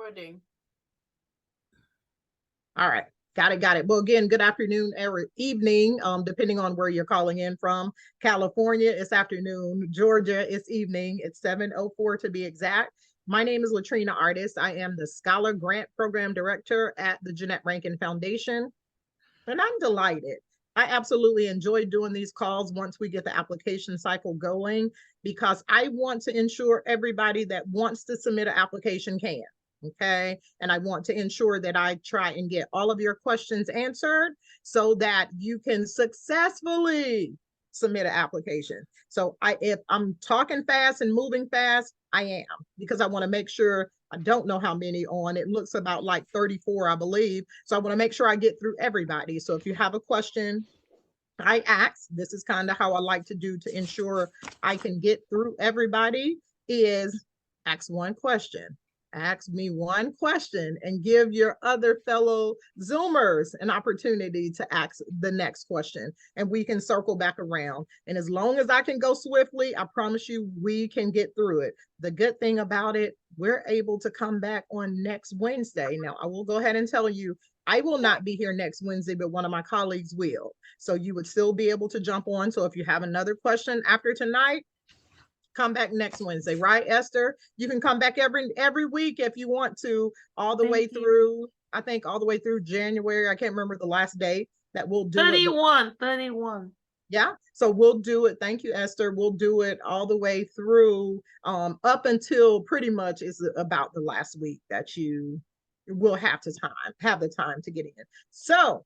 Recording. All right. Got it. Well, again, good afternoon or evening, depending on where you're calling in from. California, it's afternoon. Georgia, it's evening. It's 7:04 to be exact. My name is Latrina Artist. I am the Scholar Grant Program Director at the Jeanette Rankin Foundation, and I'm delighted. I absolutely enjoy doing these calls once we get the application cycle going, because I want to ensure everybody that wants to submit an application can. Okay. And I want to ensure that I try and get all of your questions answered so that you can successfully submit an application. So if I'm talking fast and moving fast, I am, because I want to make sure. I don't know how many on. It looks about like 34, I believe. So I want to make sure I get through everybody. So if you have a question, I ask. This is kind of how I like to do to ensure I can get through everybody, is ask one question. Ask me one question and give your other fellow Zoomers an opportunity to ask the next question, and we can circle back around. And as long as I can go swiftly, I promise you we can get through it. The good thing about it, we're able to come back on next Wednesday. Now, I will go ahead and tell you, I will not be here next Wednesday, but one of my colleagues will. So you would still be able to jump on. So if you have another question after tonight, come back next Wednesday, right, Esther? You can come back every week if you want to, all the way through, I think all the way through January. I can't remember the last date that we'll do 31. Yeah, so we'll do it. Thank you, Esther. We'll do it all the way through, up until pretty much is about the last week that you will have the time to get in. So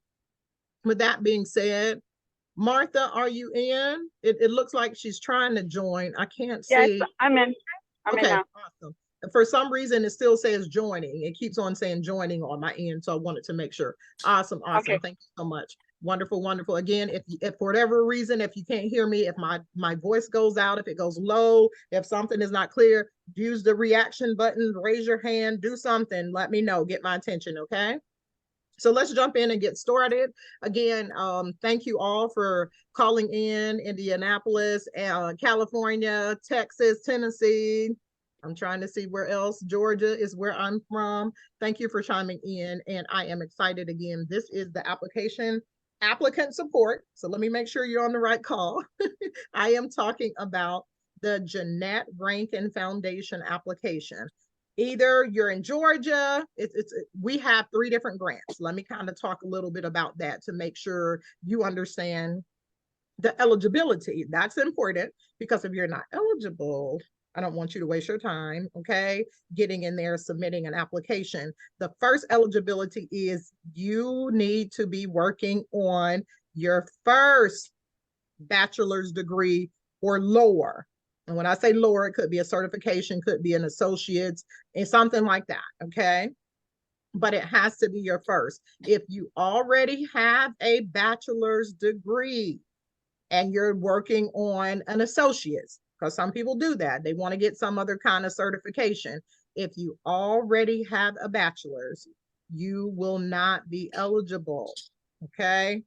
with that being said, Martha, are you in? It looks like she's trying to join. I can't see. Yes, I'm in. I'm in now. Awesome. For some reason, it still says joining. It keeps on saying joining on my end, so I wanted to make sure. Awesome. Okay. Thank you so much. Wonderful. Again, if for whatever reason, if you can't hear me, if my voice goes out, if it goes low, if something is not clear, use the reaction button, raise your hand, do something, let me know, get my attention, okay? So let's jump in and get started. Again, thank you all for calling in. Indianapolis, California, Texas, Tennessee. I'm trying to see where else. Georgia is where I'm from. Thank you for chiming in, and I am excited again. This is the applicant support. So let me make sure you're on the right call. I am talking about the Jeanette Rankin Foundation application. Either you're in Georgia, we have 3 different grants. Let me kind of talk a little bit about that to make sure you understand the eligibility. That's important, because if you're not eligible, I don't want you to waste your time, okay, getting in there, submitting an application. The first eligibility is you need to be working on your first bachelor's degree or lower. And when I say lower, it could be a certification, could be an associate's, and something like that, okay? But it has to be your first. If you already have a bachelor's degree and you're working on an associate's, because some people do that, they want to get some other kind of certification. If you already have a bachelor's, you will not be eligible, okay?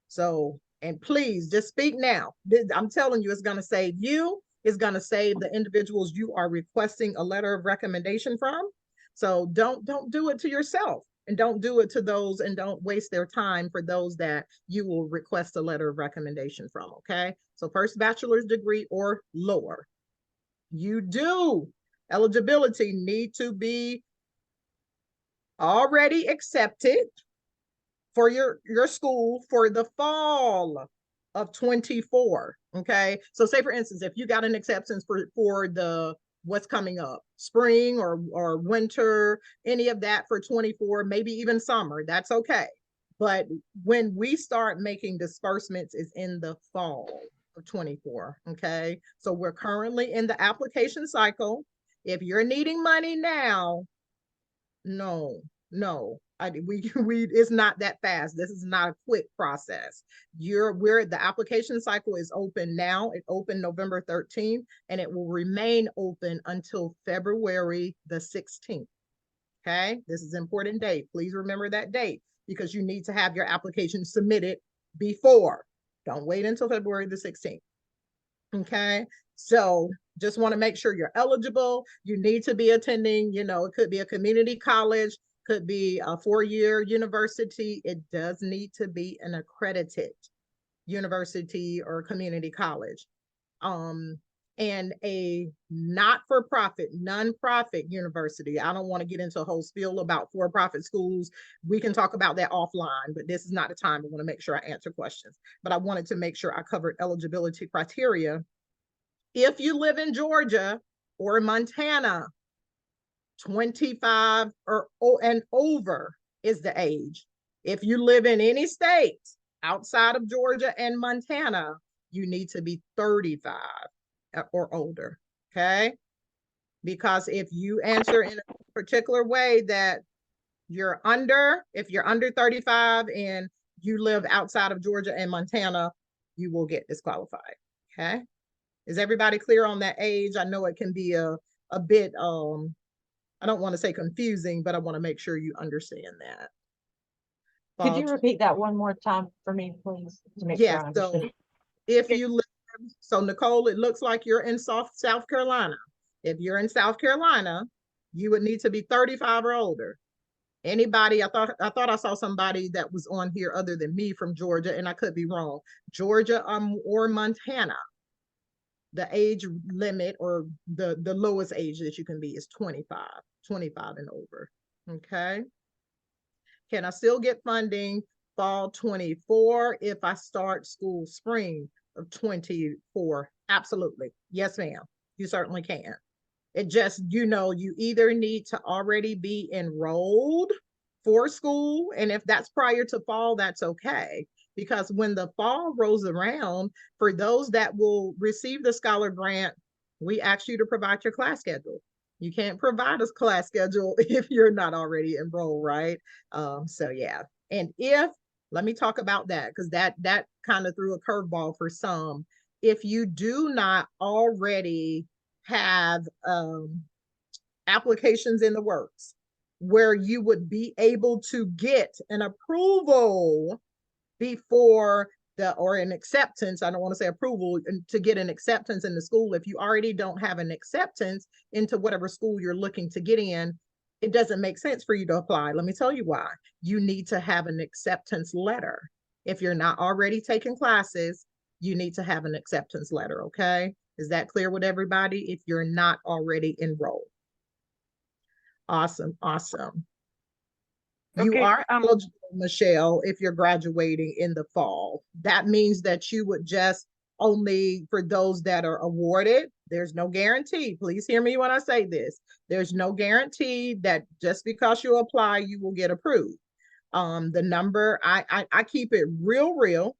So, and please just speak now. I'm telling you, it's going to save you. It's going to save the individuals you are requesting a letter of recommendation from. So don't do it to yourself, and don't do it to those, and don't waste their time for those that you will request a letter of recommendation from, okay? So first bachelor's degree or lower. You do. Eligibility need to be already accepted for your school for the fall of 24, okay? So say, for instance, if you got an acceptance for the what's coming up, spring or winter, any of that for 24, maybe even summer, that's okay. But when we start making disbursements is in the fall of 24, okay? So we're currently in the application cycle. If you're needing money now, no, it's not that fast. This is not a quick process. The application cycle is open now. It opened November 13th, and it will remain open until February the 16th. Okay, this is an important date. Please remember that date, because you need to have your application submitted before. Don't wait until February the 16th. Okay, so Just want to make sure you're eligible. You need to be attending, you know, it could be a community college, could be a 4-year university. It does need to be an accredited university or community college. And a not-for-profit, non-profit university. I don't want to get into a whole spiel about for-profit schools. We can talk about that offline, but this is not the time. I want to make sure I answer questions. But I wanted to make sure I covered eligibility criteria. If you live in Georgia or Montana, 25 or and over is the age. If you live in any state outside of Georgia and Montana, you need to be 35 or older, okay? Because if you answer in a particular way that if you're under 35 and you live outside of Georgia and Montana, you will get disqualified, okay? Is everybody clear on that age? I know it can be a bit, I don't want to say confusing, but I want to make sure you understand that. Could you repeat that one more time for me, please, to make sure I understood? So if you live, so Nicole, it looks like you're in South Carolina. If you're in South Carolina, you would need to be 35 or older. Anybody, I thought I saw somebody that was on here other than me from Georgia, and I could be wrong. Georgia or Montana, the age limit or the lowest age that you can be is 25 and over. Okay. Can I still get funding fall 24 if I start school spring of 24? Absolutely. Yes, ma'am. You certainly can. It just, you know, you either need to already be enrolled for school, and if that's prior to fall, that's okay. Because when the fall rolls around, for those that will receive the Scholar Grant, we ask you to provide your class schedule. You can't provide a class schedule if you're not already enrolled, right? So yeah. And let me talk about that, because that kind of threw a curveball for some. If you do not already have applications in the works where you would be able to get an approval before or an acceptance, I don't want to say approval, to get an acceptance in the school. If you already don't have an acceptance into whatever school you're looking to get in, it doesn't make sense for you to apply. Let me tell you why. You need to have an acceptance letter. If you're not already taking classes, you need to have an acceptance letter, okay? Is that clear with everybody? If you're not already enrolled. Awesome, awesome. You are eligible, Michelle, if you're graduating in the fall. That means that you would just only, for those that are awarded, there's no guarantee. Please hear me when I say this. There's no guarantee that just because you apply, you will get approved. The number, I keep it real.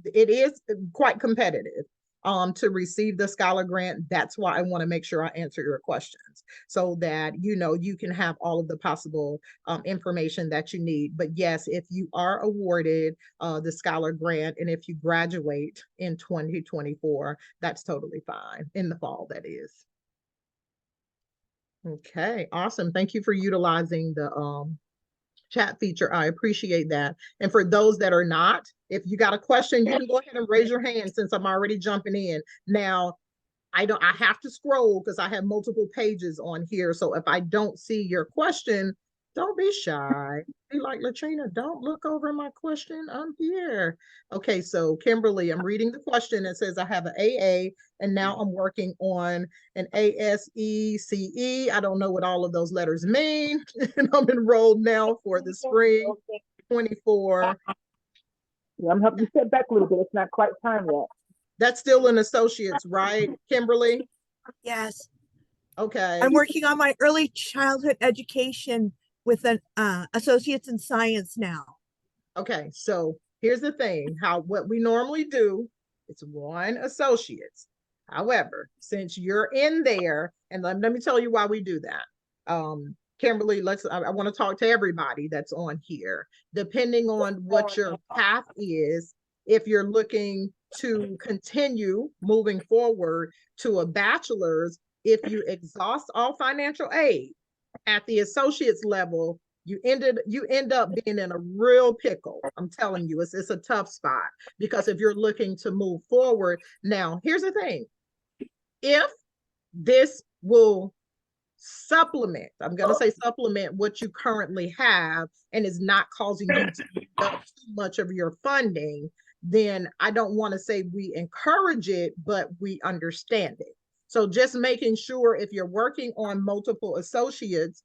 It is quite competitive to receive the Scholar Grant. That's why I want to make sure I answer your questions so that, you know, you can have all of the possible information that you need. But yes, if you are awarded the Scholar Grant and if you graduate in 2024, that's totally fine. In the fall, that is. Okay, awesome. Thank you for utilizing the chat feature. I appreciate that. And for those that are not, if you got a question, you can go ahead and raise your hand since I'm already jumping in. Now, I have to scroll because I have multiple pages on here. So if I don't see your question, don't be shy. Be like, Latrina, don't look over my question. I'm here. Okay, so Kimberly, I'm reading the question. It says I have an AA and now I'm working on an ASECE. I don't know what all of those letters mean. And I'm enrolled now for the spring 24. Yeah, I'm helping you step back a little bit. It's not quite time yet. That's still an associate's, right, Kimberly? Yes. Okay. I'm working on my early childhood education with an associate's in science now. Okay, so here's the thing, what we normally do, it's one associate's. However, since you're in there, and let me tell you why we do that. Kimberly, I want to talk to everybody that's on here. Depending on what your path is, if you're looking to continue moving forward to a bachelor's, if you exhaust all financial aid at the associate's level, you end up being in a real pickle. I'm telling you, it's a tough spot, because if you're looking to move forward. Now, here's the thing. If This will supplement, I'm going to say supplement what you currently have and is not causing you to use up too much of your funding, then I don't want to say we encourage it, but we understand it. So just making sure if you're working on multiple associates,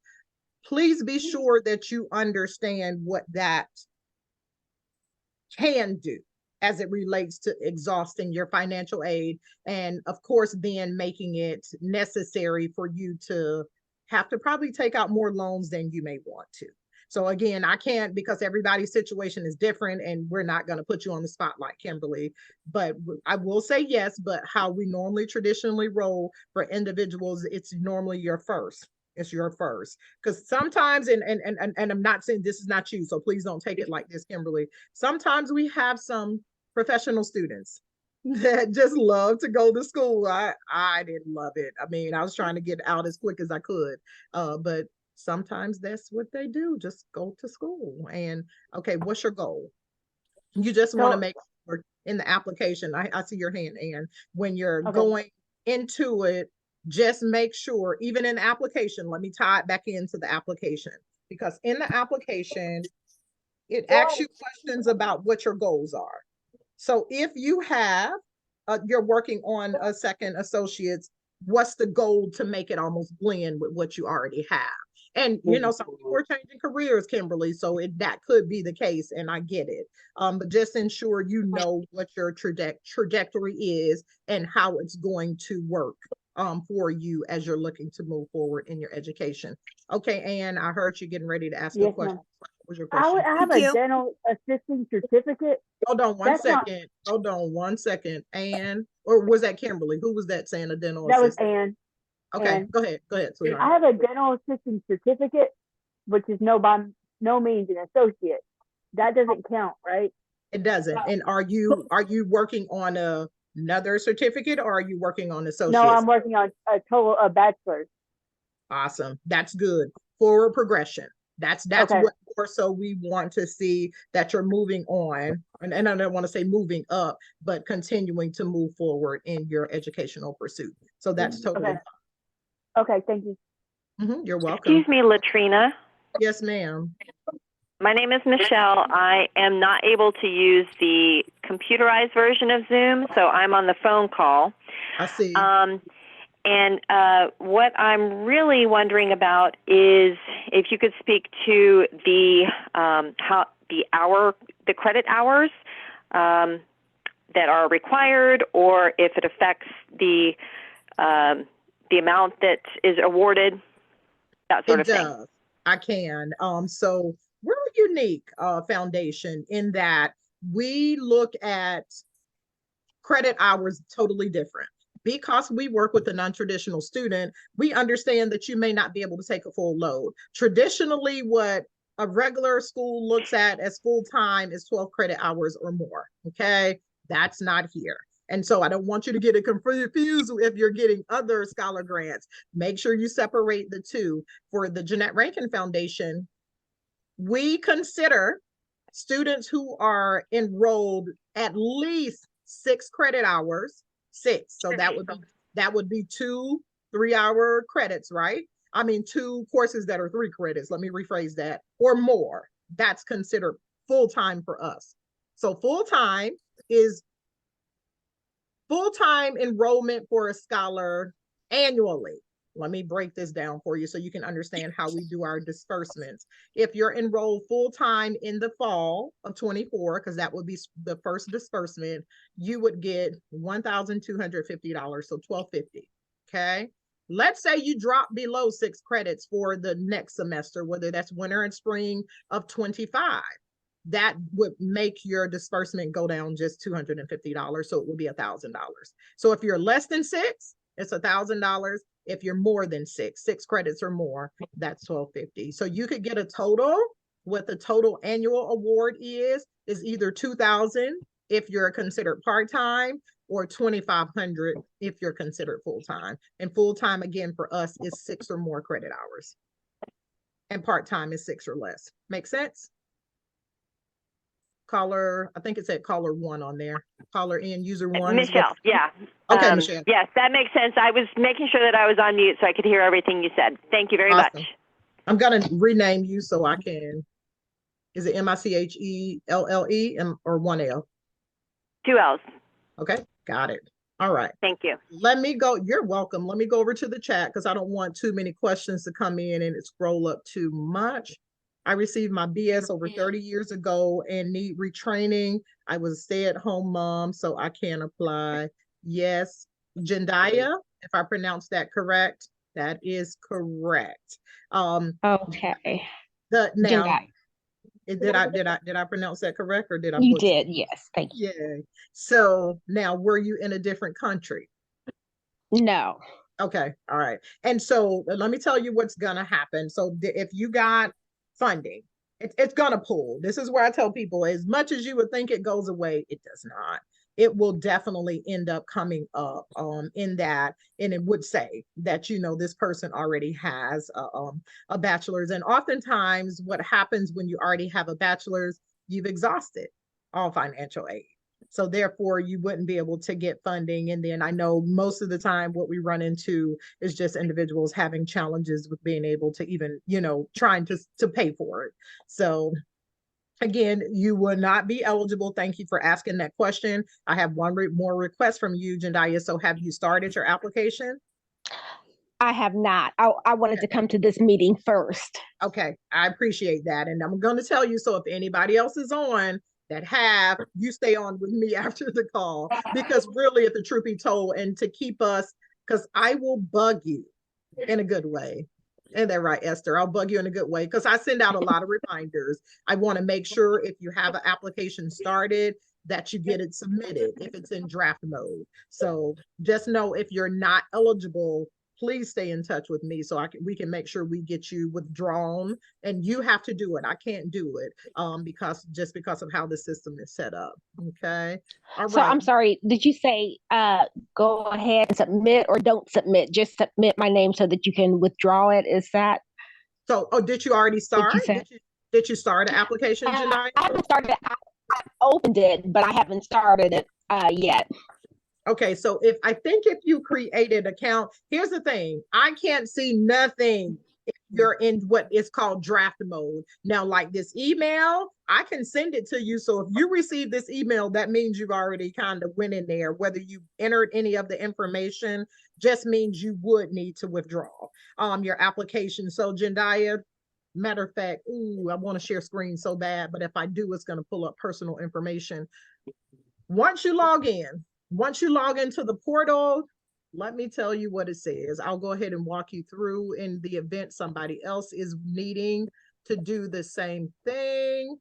please be sure that you understand what that can do as it relates to exhausting your financial aid. And of course, then making it necessary for you to have to probably take out more loans than you may want to. So again, I can't, because everybody's situation is different and we're not going to put you on the spotlight, Kimberly, but I will say yes, but how we normally traditionally roll for individuals, it's normally your first. It's your first, because sometimes, and I'm not saying this is not you, so please don't take it like this, Kimberly. Sometimes we have some professional students that just love to go to school. I didn't love it. I mean, I was trying to get out as quick as I could, but sometimes that's what they do, just go to school. And okay, what's your goal? You just want to make sure in the application, I see your hand, Ann, when you're going into it, just make sure, even in the application, let me tie it back into the application, because in the application, it asks you questions about what your goals are. So if you have, you're working on a second associate's, what's the goal to make it almost blend with what you already have? And, you know, some people are changing careers, Kimberly, so that could be the case, and I get it. But just ensure you know what your trajectory is and how it's going to work for you as you're looking to move forward in your education. Okay, Ann, I heard you getting ready to ask a question. What was your question? I have a dental assisting certificate. Hold on one second. Hold on one second. Ann, or was that Kimberly? Who was that saying a dental assistant? That was Ann. Okay, Ann. go ahead, sweetheart. I have a dental assisting certificate, which is by no means an associate. That doesn't count, right? It doesn't. And are you working on another certificate, or are you working on associates? No, I'm working on a total of bachelor's. Awesome. That's good. Forward progression. That's okay. What more so we want to see, that you're moving on. And I don't want to say moving up, but continuing to move forward in your educational pursuit. So that's totally fine. Okay, thank you. You're welcome. Excuse me, Latrina. Yes, ma'am. My name is Michelle. I am not able to use the computerized version of Zoom, so I'm on the phone call. I see. And what I'm really wondering about is if you could speak to the the credit hours that are required, or if it affects the amount that is awarded, that sort of thing. It does. I can. So we're a unique foundation in that we look at credit hours totally different. Because we work with a non-traditional student, we understand that you may not be able to take a full load. Traditionally, what a regular school looks at as full-time is 12 credit hours or more, okay? That's not here. And so I don't want you to get it confused if you're getting other scholar grants. Make sure you separate the two. For the Jeanette Rankin Foundation, we consider students who are enrolled at least 6 credit hours. 6. So that would be 2 3-hour credits, right? I mean, 2 courses that are 3 credits. Let me rephrase that, or more. That's considered full-time for us. So full-time is full-time enrollment for a scholar annually. Let me break this down for you so you can understand how we do our disbursements. If you're enrolled full-time in the fall of 24, because that would be the first disbursement, you would get $1,250, so $1,250, okay? Let's say you drop below 6 credits for the next semester, whether that's winter and spring of 25. That would make your disbursement go down just $250, so it would be $1,000. So if you're less than 6, it's $1,000. If you're more than 6 credits or more, that's $1,250. So you could get a total. What the total annual award is either $2,000 if you're considered part-time, or $2,500 if you're considered full-time. And full-time, again, for us is 6 or more credit hours. And part-time is 6 or less. Make sense? caller, I think it said caller 1 on there. Caller in, user 1. is what- Michelle, yeah. Okay, Michelle. Yes, that makes sense. I was making sure that I was on mute so I could hear everything you said. Thank you very Awesome. much. I'm gonna rename you so I can. Is it Michelle or 1L? 2 L's. Okay, got it. All right. Thank you. Let me go. You're welcome. Let me go over to the chat because I don't want too many questions to come in and it scroll up too much. I received my BS over 30 years ago and need retraining. I was a stay-at-home mom, so I can apply. Yes. Jendaya, if I pronounced that correct, that is correct. Okay. Now, Jendai. did I pronounce that correct or did I You butcher? did, yes, thank you. Yeah. So now, were you in a different country? No. Okay, all right. And so let me tell you what's gonna happen. So if you got funding, it's gonna pull. This is where I tell people, as much as you would think it goes away, it does not. It will definitely end up coming up in that, and it would say that, you know, this person already has a bachelor's. And oftentimes what happens when you already have a bachelor's, you've exhausted all financial aid. So therefore you wouldn't be able to get funding. And then I know most of the time what we run into is just individuals having challenges with being able to even, you know, trying to pay for it. So again, you will not be eligible. Thank you for asking that question. I have one more request from you, Jendaya. So have you started your application? I have not. I wanted to come to this meeting first. Okay, I appreciate that. And I'm going to tell you, so if anybody else is on that have, you stay on with me after the call, because really, if the truth be told, and to keep us, because I will bug you in a good way. Isn't that right, Esther? I'll bug you in a good way because I send out a lot of reminders. I want to make sure if you have an application started that you get it submitted if it's in draft mode. So just know if you're not eligible, please stay in touch with me so we can make sure we get you withdrawn, and you have to do it. I can't do it because of how the system is set up. Okay. All So right. I'm sorry, did you say go ahead and submit or don't submit? Just submit my name so that you can withdraw it. Is that So, did you already start? Did you start an application, Jendaya? I haven't started. I opened it, but I haven't started it yet. Okay, so if you created an account, here's the thing, I can't see nothing if you're in what is called draft mode. Now, like this email, I can send it to you. So if you receive this email, that means you've already kind of went in there. Whether you entered any of the information just means you would need to withdraw your application. So Jendaya, matter of fact, I want to share screen so bad, but if I do, it's going to pull up personal information. Once you log into the portal, let me tell you what it says. I'll go ahead and walk you through in the event somebody else is needing to do the same thing.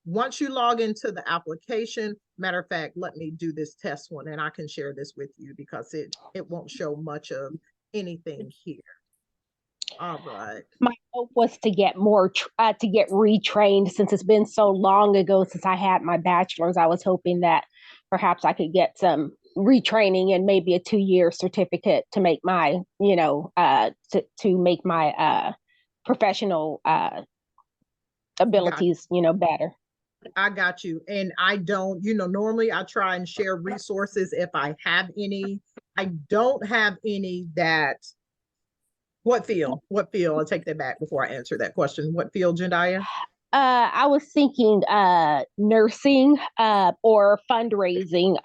Once you log into the application, matter of fact, let me do this test one and I can share this with you because it won't show much of anything here. All right. My hope was to get to get retrained since it's been so long ago since I had my bachelor's. I was hoping that perhaps I could get some retraining and maybe a 2-year certificate to make my, to make my professional abilities, better. I got you. And I don't, normally I try and share resources if I have any. I don't have any that. What field? I'll take that back before I answer that question. What field, Jendaya? I was thinking nursing or fundraising.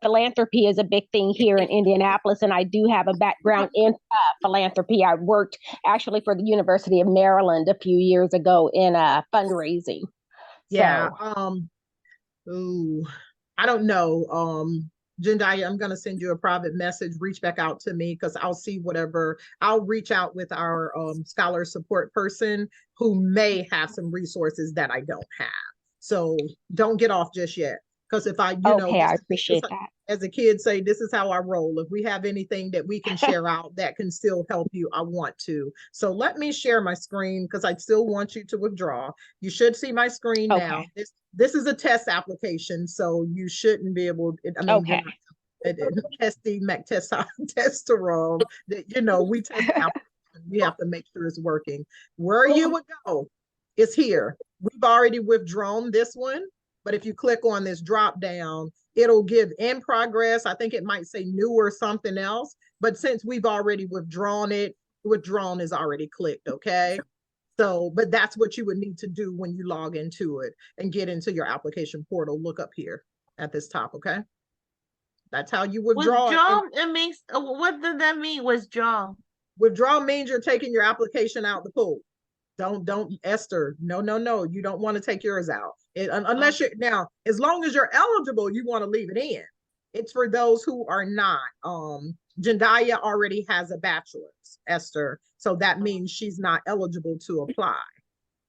Philanthropy is a big thing here in Indianapolis, and I do have a background in philanthropy. I worked actually for the University of Maryland a few years ago in fundraising. Yeah. So. I don't know. Jendaya, I'm going to send you a private message. Reach back out to me because I'll see whatever. I'll reach out with our scholar support person who may have some resources that I don't have. So don't get off just yet. Because if I, I appreciate that. As a kid say, this is how I roll. If we have anything that we can share out that can still help you, I want to. So let me share my screen because I still want you to withdraw. You should see my screen now. This is a test application, so you shouldn't be able. Testosterone. That we test applications. We have to make sure it's working. Where you would go It's here. We've already withdrawn this one, but if you click on this drop down, it'll give in progress. I think it might say new or something else, but since we've already withdrawn it, withdrawn is already clicked, okay? So, but that's what you would need to do when you log into it and get into your application portal. Look up here at this top, okay? That's how you withdraw. Withdraw, it means, what does that mean, withdraw? Withdraw means you're taking your application out the pool. Don't, Esther, no, you don't want to take yours out. Unless you're, now, as long as you're eligible, you want to leave it in. It's for those who are not. Jendaya already has a bachelor's, Esther. So that means she's not eligible to apply.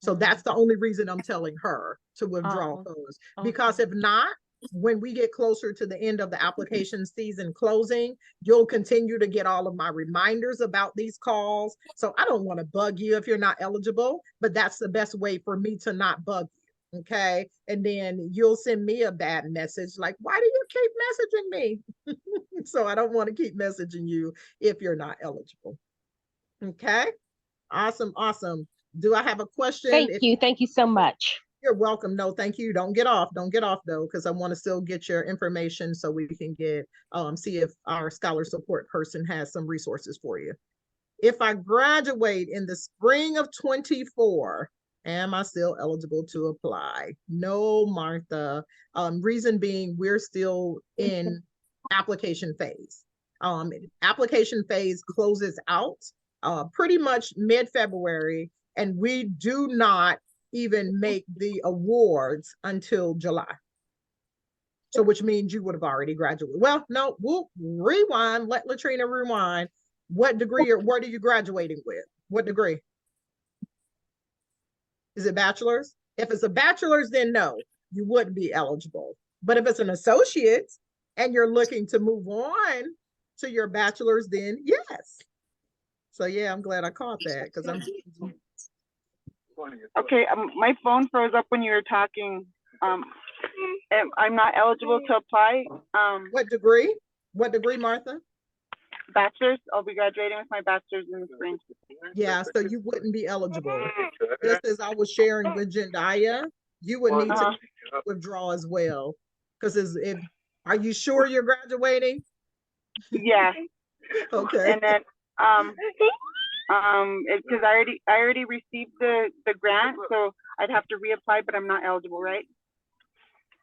So that's the only reason I'm telling her to withdraw those. Because if not, when we get closer to the end of the application season closing, you'll continue to get all of my reminders about these calls. So I don't want to bug you if you're not eligible, but that's the best way for me to not bug you. Okay. And then you'll send me a bad message like, why do you keep messaging me? So I don't want to keep messaging you if you're not eligible. Okay. Awesome. Do I have a question? Thank you so much. You're welcome. No, thank you. Don't get off though, because I want to still get your information so we can get see if our scholar support person has some resources for you. If I graduate in the spring of 24, am I still eligible to apply? No, Martha. Reason being, we're still in application phase. Application phase closes out pretty much mid-February, and we do not even make the awards until July. So which means you would have already graduated. Well, no, we'll rewind, let Latrina rewind. What degree or what are you graduating with? What degree? Is it bachelor's? If it's a bachelor's, then no, you wouldn't be eligible. But if it's an associate's and you're looking to move on to your bachelor's, then yes. So yeah, I'm glad I caught that because I'm okay. My phone froze up when you were talking. I'm not eligible to apply. What degree? What degree, Martha? Bachelor's. I'll be graduating with my bachelor's in the spring. Yeah, so you wouldn't be eligible. Just as I was sharing with Jendaya, you would need to withdraw as well. Because are you sure you're graduating? Yeah. Okay. And then because I already received the grant, so I'd have to reapply, but I'm not eligible, right?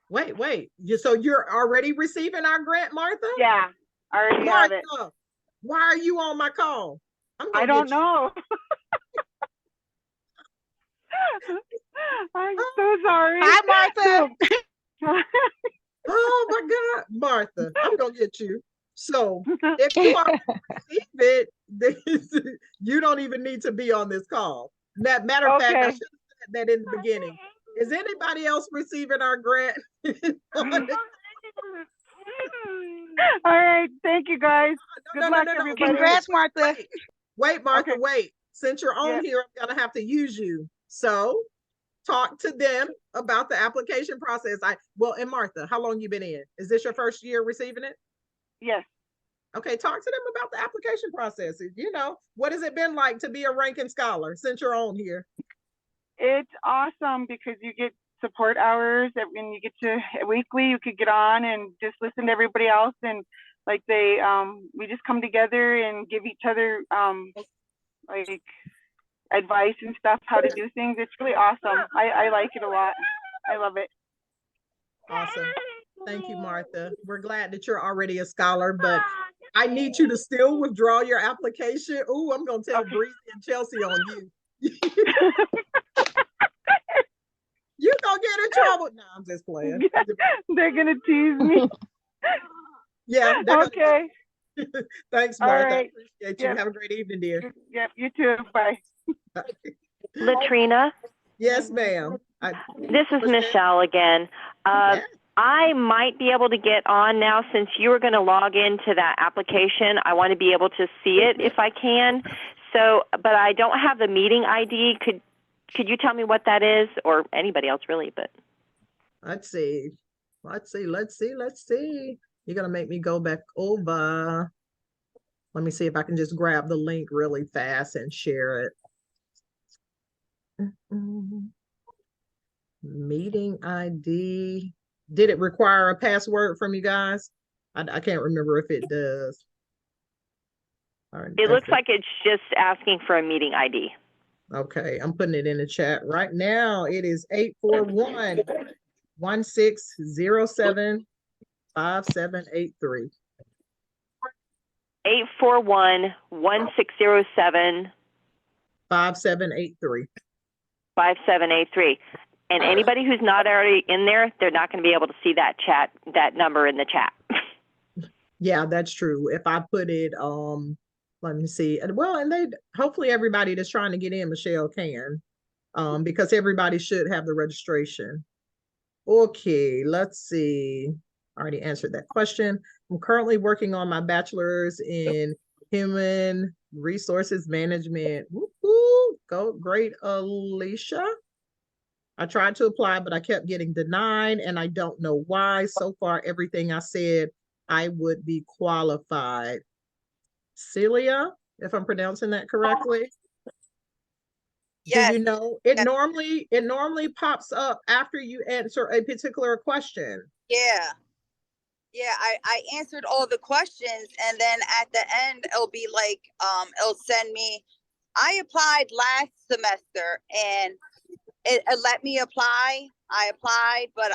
Wait. So you're already receiving our grant, Martha? Yeah, I already have it. Why are you on my call? I don't know. I'm so sorry. Hi, Martha. Oh my God, Martha, I'm gonna get you. So if you already receive it, you don't even need to be on this call. Matter of fact, I should have said that in the beginning. Is anybody else receiving our grant? All right, thank you guys. Good luck, everybody. Congrats, Martha. Wait, Martha, Okay. wait. Since you're on here, I'm gonna have to use you. So talk to them about the application process. And Martha, how long you been in? Is this your first year receiving it? Yes. Okay, talk to them about the application process. What has it been like to be a ranking scholar since you're on here? It's awesome because you get support hours and you get to weekly, you could get on and just listen to everybody else. And like we just come together and give each other like advice and stuff, how to do things. It's really awesome. I like it a lot. I love it. Awesome. Thank you, Martha. We're glad that you're already a scholar, but I need you to still withdraw your application. Ooh, I'm going to tell Breezy and Chelsea on you. You're going to get in trouble. No, I'm just playing. They're going to tease me. Yeah. Okay. Thanks, Martha. Right. I appreciate you. Yep. Have a great evening, dear. Yep, you too. Bye. Latrina, Yes, ma'am. this is Michelle again. Yeah. I might be able to get on now since you were going to log into that application. I want to be able to see it if I can. So, but I don't have the meeting ID. Could you tell me what that is, or anybody else really? But Let's see. You're gonna make me go back over. Let me see if I can just grab the link really fast and share it. Meeting ID. Did it require a password from you guys? I can't remember if it does. All right, It that's looks like it's just asking for a meeting ID. okay, I'm putting it in the chat right now. It is 841-1607-5783. 841-1607 5783. 5783. And anybody who's not already in there, they're not going to be able to see that number in the chat. Yeah, that's true. If I put it, let me see. Well, and they hopefully everybody that's trying to get in, Michelle, can, because everybody should have the registration. Okay, let's see. I already answered that question. I'm currently working on my bachelor's in human resources management. Woo-hoo. Go, great, Alicia. I tried to apply, but I kept getting denied, and I don't know why. So far, everything I said, I would be qualified. Celia, if I'm pronouncing that correctly. Yes. Do you know it normally pops up after you answer a particular question? Yeah. Yeah, I answered all the questions, and then at the end it'll be like it'll send me, I applied last semester and it let me apply. I applied, but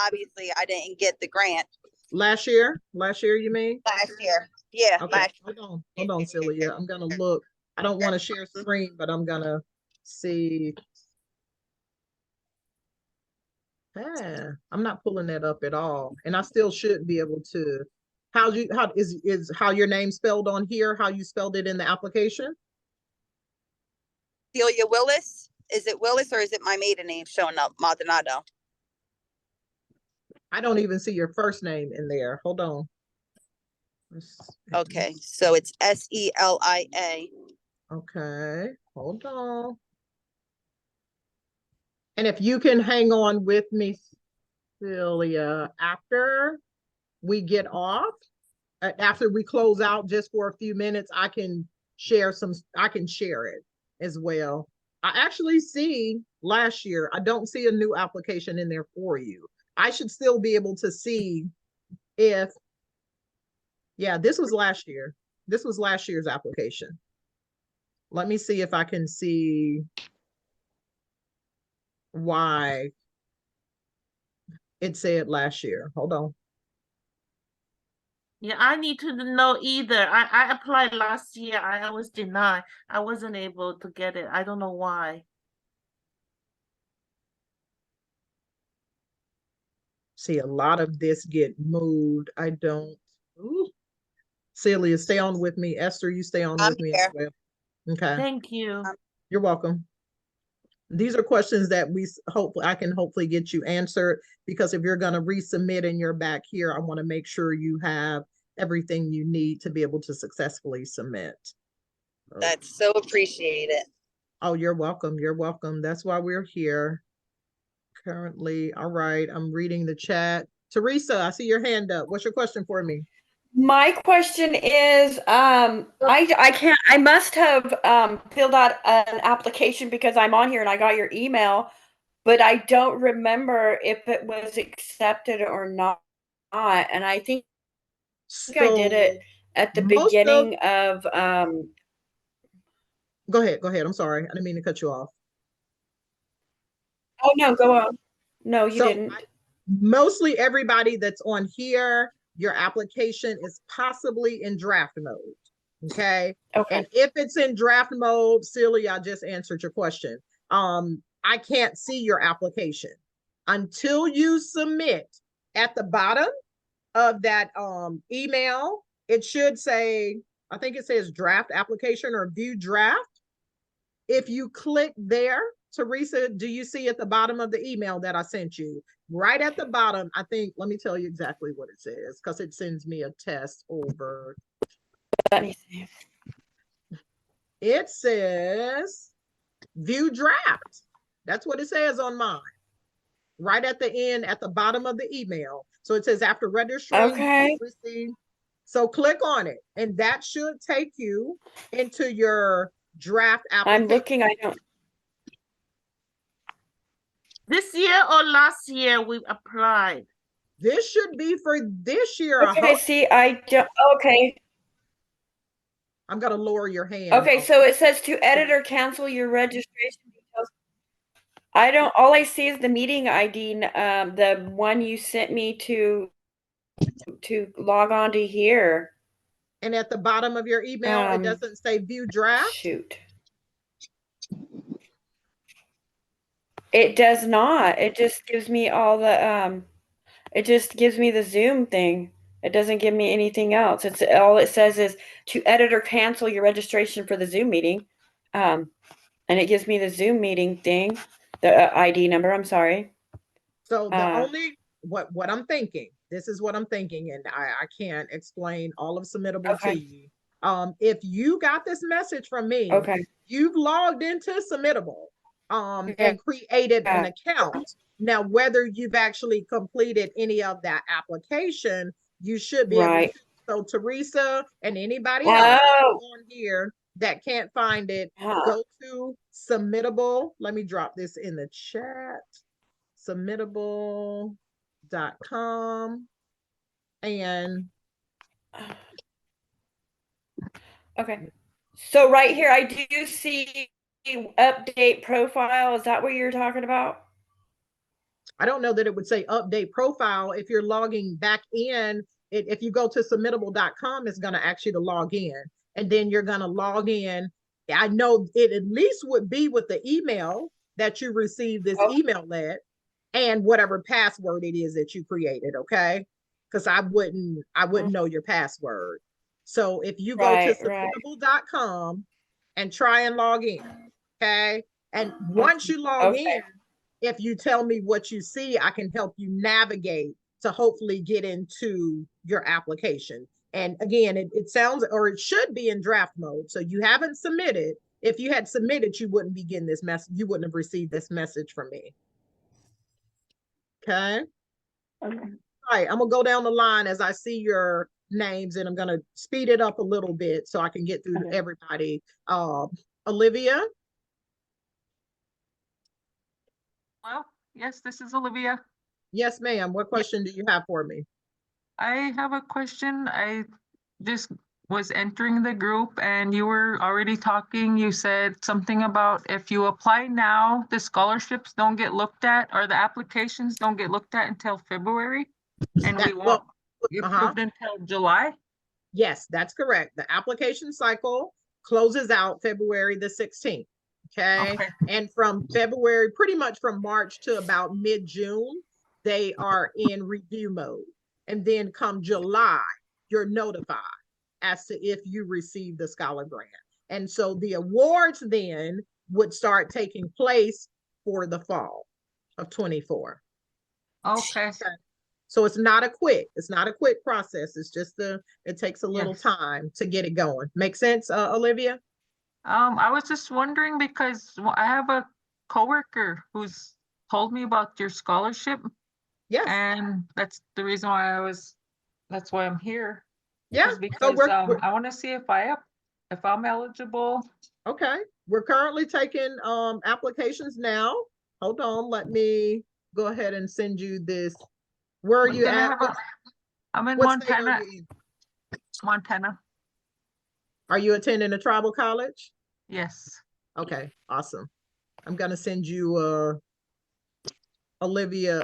obviously I didn't get the grant. Last year you mean? Last year. Yeah, Okay, last hold on, Celia. I'm gonna look. I don't want to share screen, but I'm gonna see. Yeah, I'm not pulling that up at all, and I still should be able to. How is how your name spelled on here? How you spelled it in the application? Celia Willis. Is it Willis or is it my maiden name showing up? Maldonado. I don't even see your first name in there. Hold on. Okay, so it's Selia. Okay, hold on. And if you can hang on with me, Celia, after we get off, after we close out just for a few minutes, I can share it as well. I actually see last year, I don't see a new application in there for you. I should still be able to see if, yeah, this was last year. This was last year's application. Let me see if I can see why it said last year. Hold on. Yeah, I need to know either. I applied last year. I was denied. I wasn't able to get it. I don't know why. See, a lot of this get moved. I don't. Ooh. Celia, stay on with me. Esther, you stay on with me as well. Okay. Thank you. You're welcome. These are questions that I can hopefully get you answered, because if you're going to resubmit and you're back here, I want to make sure you have everything you need to be able to successfully submit. That's so appreciated. Oh, you're welcome. You're welcome. That's why we're here currently. All right. I'm reading the chat. Teresa, I see your hand up. What's your question for me? My question is, I must have filled out an application because I'm on here and I got your email, but I don't remember if it was accepted or not. And I think I did it at the beginning of Go ahead. I'm sorry. I didn't mean to cut you off. Oh no, go on. No, you didn't. Mostly everybody that's on here, your application is possibly in draft mode. Okay. And if it's in draft mode, Celia, I just answered your question. I can't see your application until you submit. At the bottom of that email, it should say, I think it says draft application or view draft. If you click there, Teresa, do you see at the bottom of the email that I sent you? Right at the bottom, I think, let me tell you exactly what it says, because it sends me a test over. Let me see. It says view draft. That's what it says on mine. Right at the end, at the bottom of the email. So it says after registering. Okay. So click on it, and that should take you into your draft application. I'm looking, I don't. This year or last year we applied? This should be for this year. I Okay, hope. see, I don't, okay. I'm gonna lower your hand. Okay, so it says to edit or cancel your registration details. I don't, all I see is the meeting ID, the one you sent me to log on to here. And at the bottom of your email, it doesn't say view draft. Shoot. It does not. It just gives me all the, it just gives me the Zoom thing. It doesn't give me anything else. It's all it says is to edit or cancel your registration for the Zoom meeting. And it gives me the Zoom meeting thing, the ID number, I'm sorry. So the only, what I'm thinking, this is what I'm thinking, and I can't explain all of Submittable to you. If you got this message from me, you've logged into Submittable and created an account. Now, whether you've actually completed any of that application, you should be able to. So Teresa and anybody else on here that can't find it, go to Submittable. Let me drop this in the chat. Submittable.com and okay. So right here, I do see update profile. Is that what you're talking about? I don't know that it would say update profile. If you're logging back in, if you go to submittable.com, it's going to ask you to log in. And then you're going to log in. I know it at least would be with the email that you received this email at and whatever password it is that you created, okay? Because I wouldn't know your password. So if you go to submittable.com and try and log in, okay? And once you log in, if you tell me what you see, I can help you navigate to hopefully get into your application. And again, it sounds, or it should be in draft mode. So you haven't submitted. If you had submitted, you wouldn't be getting this message. You wouldn't have received this message from me. Okay. All right. I'm gonna go down the line as I see your names, and I'm gonna speed it up a little bit so I can get through everybody. Olivia. Well, yes, this is Olivia. Yes, ma'am. What question do you have for me? I have a question. I just was entering the group and you were already talking. You said something about if you apply now, the scholarships don't get looked at, or the applications don't get looked at until February, and we won't be approved until July? Yes, that's correct. The application cycle closes out February the 16th. Okay. And from February, pretty much from March to about mid-June, they are in review mode. And then come July, you're notified as to if you receive the scholar grant. And so the awards then would start taking place for the fall of 24. Okay. So it's not a quick process. It's just it takes a little time to get it going. Make sense, Olivia? I was just wondering because I have a coworker who's told me about your scholarship. Yes. And that's the reason why that's why I'm here. Yeah. Because I want to see if I'm eligible. Okay. We're currently taking applications now. Hold on. Let me go ahead and send you this. Where are you at? I'm in Montana. Montana. Are you attending a tribal college? Yes. Okay, awesome. I'm gonna send you Olivia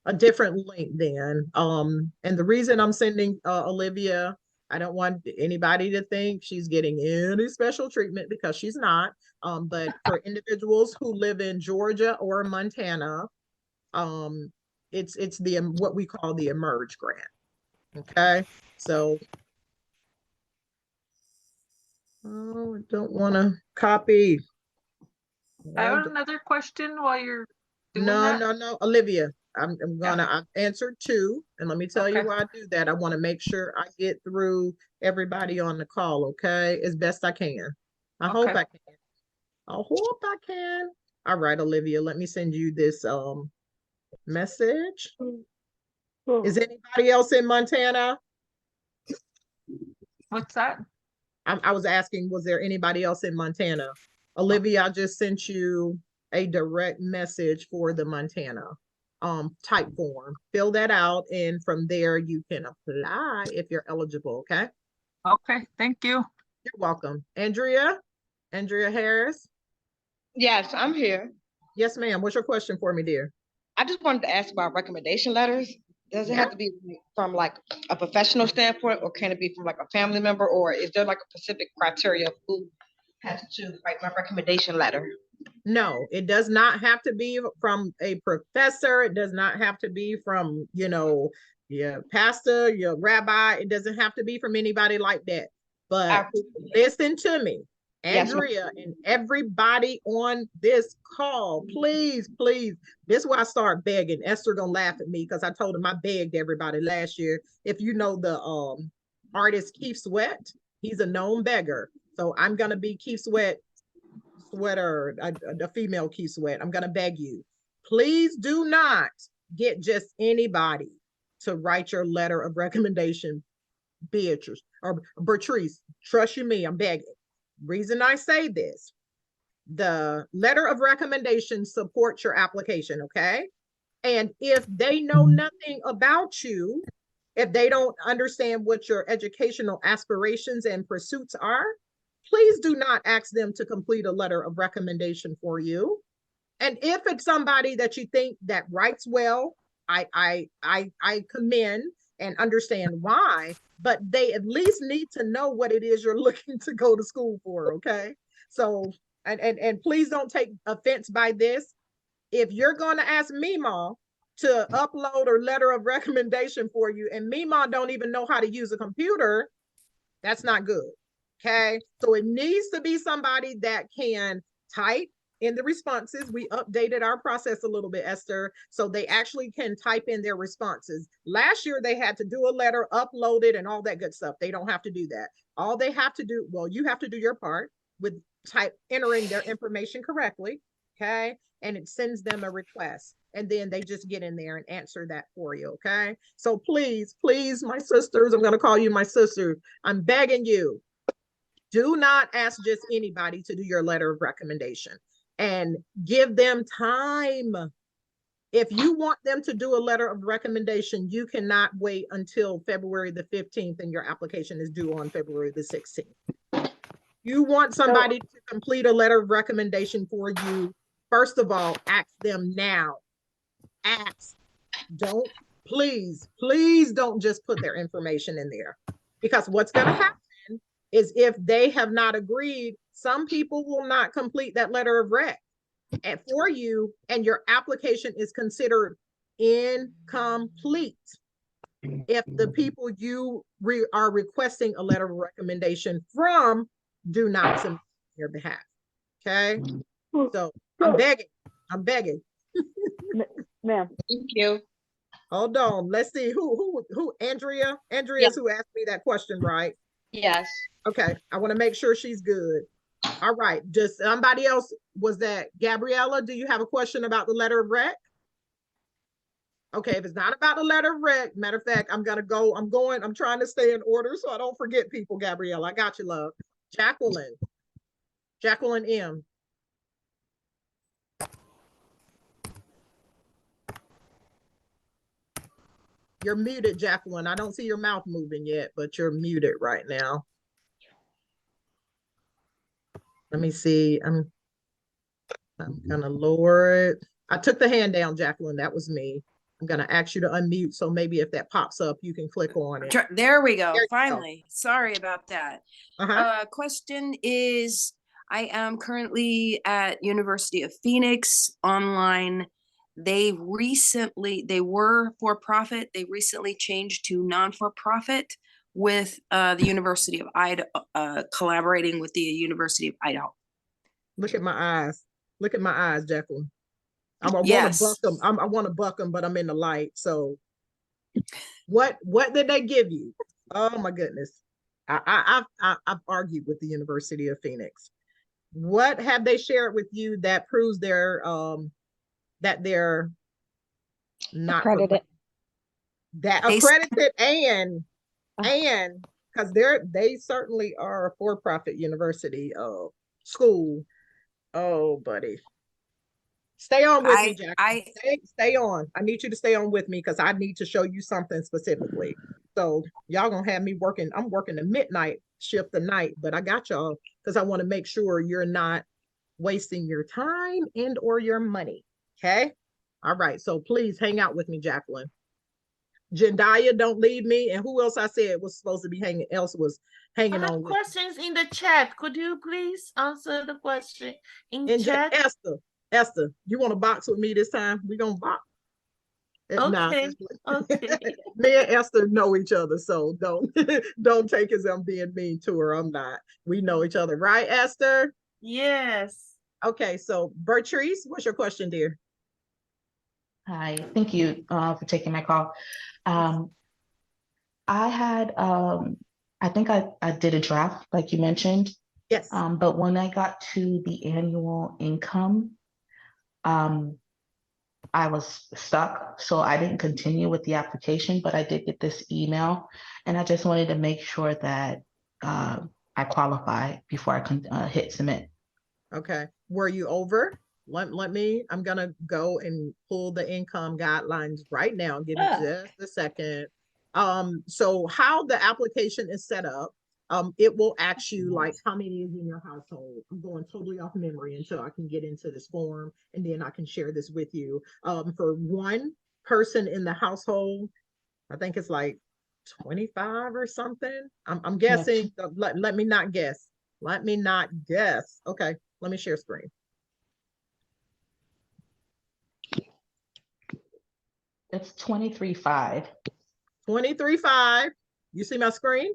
a different link then. And the reason I'm sending Olivia, I don't want anybody to think she's getting any special treatment because she's not. But for individuals who live in Georgia or Montana, it's the what we call the Emerge grant. Okay, so I don't want to copy. I have another question while you're doing that. No, Olivia, I've answered two, and let me tell you why I do that. I want to make sure I get through everybody on the call, okay, as best I can. I hope I can. I hope I can. All right, Olivia, let me send you this message. Is anybody else in Montana? What's that? I was asking, was there anybody else in Montana? Olivia, I just sent you a direct message for the Montana type form. Fill that out, and from there you can apply if you're eligible. Okay. Okay, thank you. You're welcome. Andrea Harris. Yes, I'm here. Yes, ma'am. What's your question for me, dear? I just wanted to ask about recommendation letters. Does it have to be from like a professional standpoint, or can it be from like a family member, or is there like a specific criteria of who has to write my recommendation letter? No, it does not have to be from a professor. It does not have to be from, your pastor, your rabbi. It doesn't have to be from anybody like that. But listen to me, Andrea, and everybody on this call, please, please. This is why I start begging. Esther gonna laugh at me because I told him I begged everybody last year. If you know the artist Keith Sweat, he's a known beggar. So I'm gonna be Keith Sweater, a female Keith Sweat. I'm gonna beg you, please do not get just anybody to write your letter of recommendation. Beatrice or Bertrice, trust you me, I'm begging. Reason I say this, the letter of recommendation supports your application, okay? And if they know nothing about you, if they don't understand what your educational aspirations and pursuits are, please do not ask them to complete a letter of recommendation for you. And if it's somebody that you think that writes well, I commend and understand why, but they at least need to know what it is you're looking to go to school for, okay? So, and please don't take offense by this. If you're going to ask Mima to upload a letter of recommendation for you, and Mima don't even know how to use a computer, that's not good, okay? So it needs to be somebody that can type in the responses. We updated our process a little bit, Esther, so they actually can type in their responses. Last year, they had to do a letter, upload it, and all that good stuff. They don't have to do that. All they have to do, well, you have to do your part with entering their information correctly, okay? And it sends them a request. And then they just get in there and answer that for you, okay? So please, please, my sisters, I'm gonna call you my sister. I'm begging you, do not ask just anybody to do your letter of recommendation, and give them time. If you want them to do a letter of recommendation, you cannot wait until February the 15th and your application is due on February the 16th. You want somebody to complete a letter of recommendation for you, first of all, ask them now. Ask. Don't, please don't just put their information in there, because what's going to happen is if they have not agreed, some people will not complete that letter of rec for you, and your application is considered incomplete if the people you are requesting a letter of recommendation from do not submit on your behalf. Okay, so I'm begging. Ma'am. Thank you. Hold on, let's see who Andrea's who asked me that question, right? Yes. Okay, I want to make sure she's good. All right, just somebody else, was that Gabriella? Do you have a question about the letter of rec? Okay, if it's not about the letter of rec, matter of fact, I'm trying to stay in order so I don't forget people, Gabriella. I got you, love. Jacqueline M. You're muted, Jacqueline. I don't see your mouth moving yet, but you're muted right now. Let me see. I'm gonna lower it. I took the hand down, Jacqueline. That was me. I'm gonna ask you to unmute, so maybe if that pops up, you can click on it. There we go. There Finally. Sorry about that. Question is, I am currently at University of Phoenix online. They were for profit. They recently changed to non-for-profit with the University of Idaho, collaborating with the University of Idaho. Look at my eyes. Look at my eyes, Jacqueline. I want to buck them. I want to buck them, but I'm in the light. So what did they give you? Oh my goodness. I've argued with the University of Phoenix. What have they shared with you that proves that they're not accredited? Accredited and because they certainly are a for-profit university school. Oh, buddy. Stay on with me, Jacqueline. Stay on. I need you to stay on with me because I need to show you something specifically. So y'all gonna have me working. I'm working the midnight shift tonight, but I got y'all because I want to make sure you're not wasting your time and or your money. Okay. All right. So please hang out with me, Jacqueline. Jendaya, don't leave me. And who else I said was supposed to be hanging I have on with questions in the chat. Could you please answer the question in and chat? Esther, you want to box with me this time? We're gonna box. Okay. Okay. Me and Esther know each other, so don't take as I'm being mean to her. I'm not. We know each other, right, Esther? Yes. Okay, so Bertrice, what's your question, dear? Hi, thank you for taking my call. I had I think I did a draft like you mentioned. Yes. But when I got to the annual income, I was stuck, so I didn't continue with the application, but I did get this email, and I just wanted to make sure that I qualify before I can hit submit. Okay. Were you over? Let me, I'm gonna go and pull the income guidelines right now. Give me just a second. So how the application is set up, it will ask you like how many is in your household. I'm going totally off memory until I can get into this form and then I can share this with you. For one person in the household, I think it's like 25 or something. I'm guessing. Let me not guess. Let me not guess. Okay, let me share screen. It's 23.5. 23.5. You see my screen?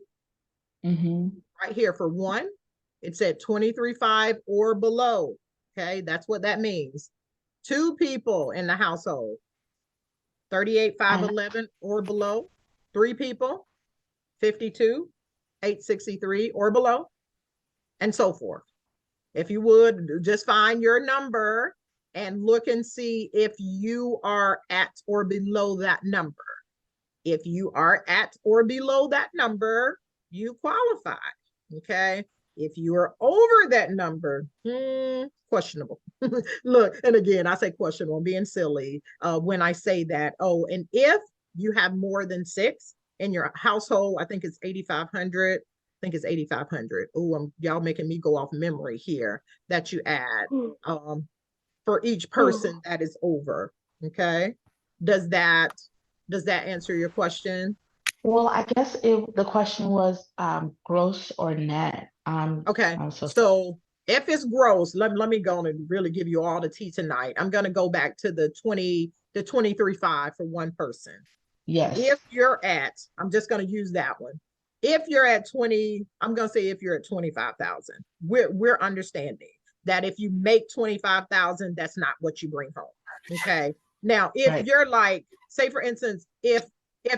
Mm-hmm. Right here for one, it said 23.5 or below. Okay, that's what that means. Two people in the household, 38,511 or below. Three people, 52,863 or below, and so forth. If you would just find your number and look and see if you are at or below that number. If you are at or below that number, you qualify. Okay. If you are over that number, questionable. Look, and again, I say questionable, I'm being silly when I say that. Oh, and if you have more than 6 in your household, I think it's 8,500. I think it's 8,500. Oh, y'all making me go off memory here that you add for each person that is over. Okay. Does that answer your question? Well, I guess the question was gross or net. Okay. So if it's gross, let me go and really give you all the tea tonight. I'm going to go back to the 23.5 for one person. Yes. If you're at, I'm just going to use that one. If you're at 20, I'm going to say if you're at 25,000, we're understanding that if you make 25,000, that's not what you bring home. Okay. Now, if you're like, say for instance, if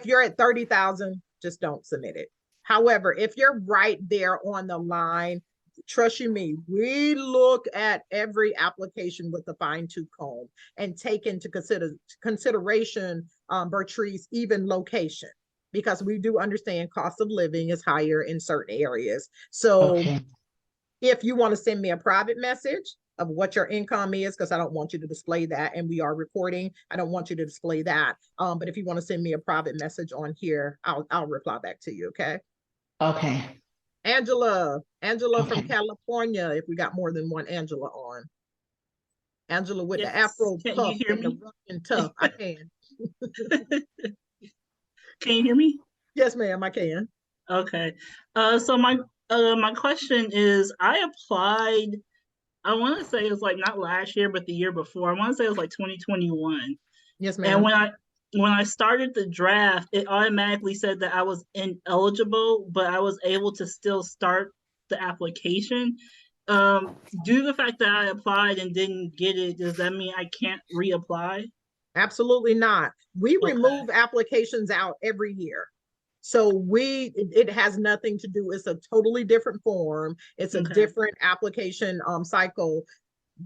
you're at 30,000, just don't submit it. However, if you're right there on the line, trust you me, we look at every application with a fine-tooth comb and take into consideration, Bertrice, even location, because we do understand cost of living is higher in certain areas. So if you want to send me a private message of what your income is, because I don't want you to display that, and we are recording, I don't want you to display that. But if you want to send me a private message on here, I'll reply back to you. Okay. Okay. Angela from California, if we got more than one Angela on. Angela with the Afro puff and the Russian tough. I can. Can you hear me? Yes, ma'am, I can. Okay. So my question is, I applied, I want to say it was like not last year, but the year before. I want to say it was like 2021. Yes, ma'am. And when I started the draft, it automatically said that I was ineligible, but I was able to still start the application. Due to the fact that I applied and didn't get it, does that mean I can't reapply? Absolutely not. We remove applications out every year. So it has nothing to do, it's a totally different form. It's a different application cycle.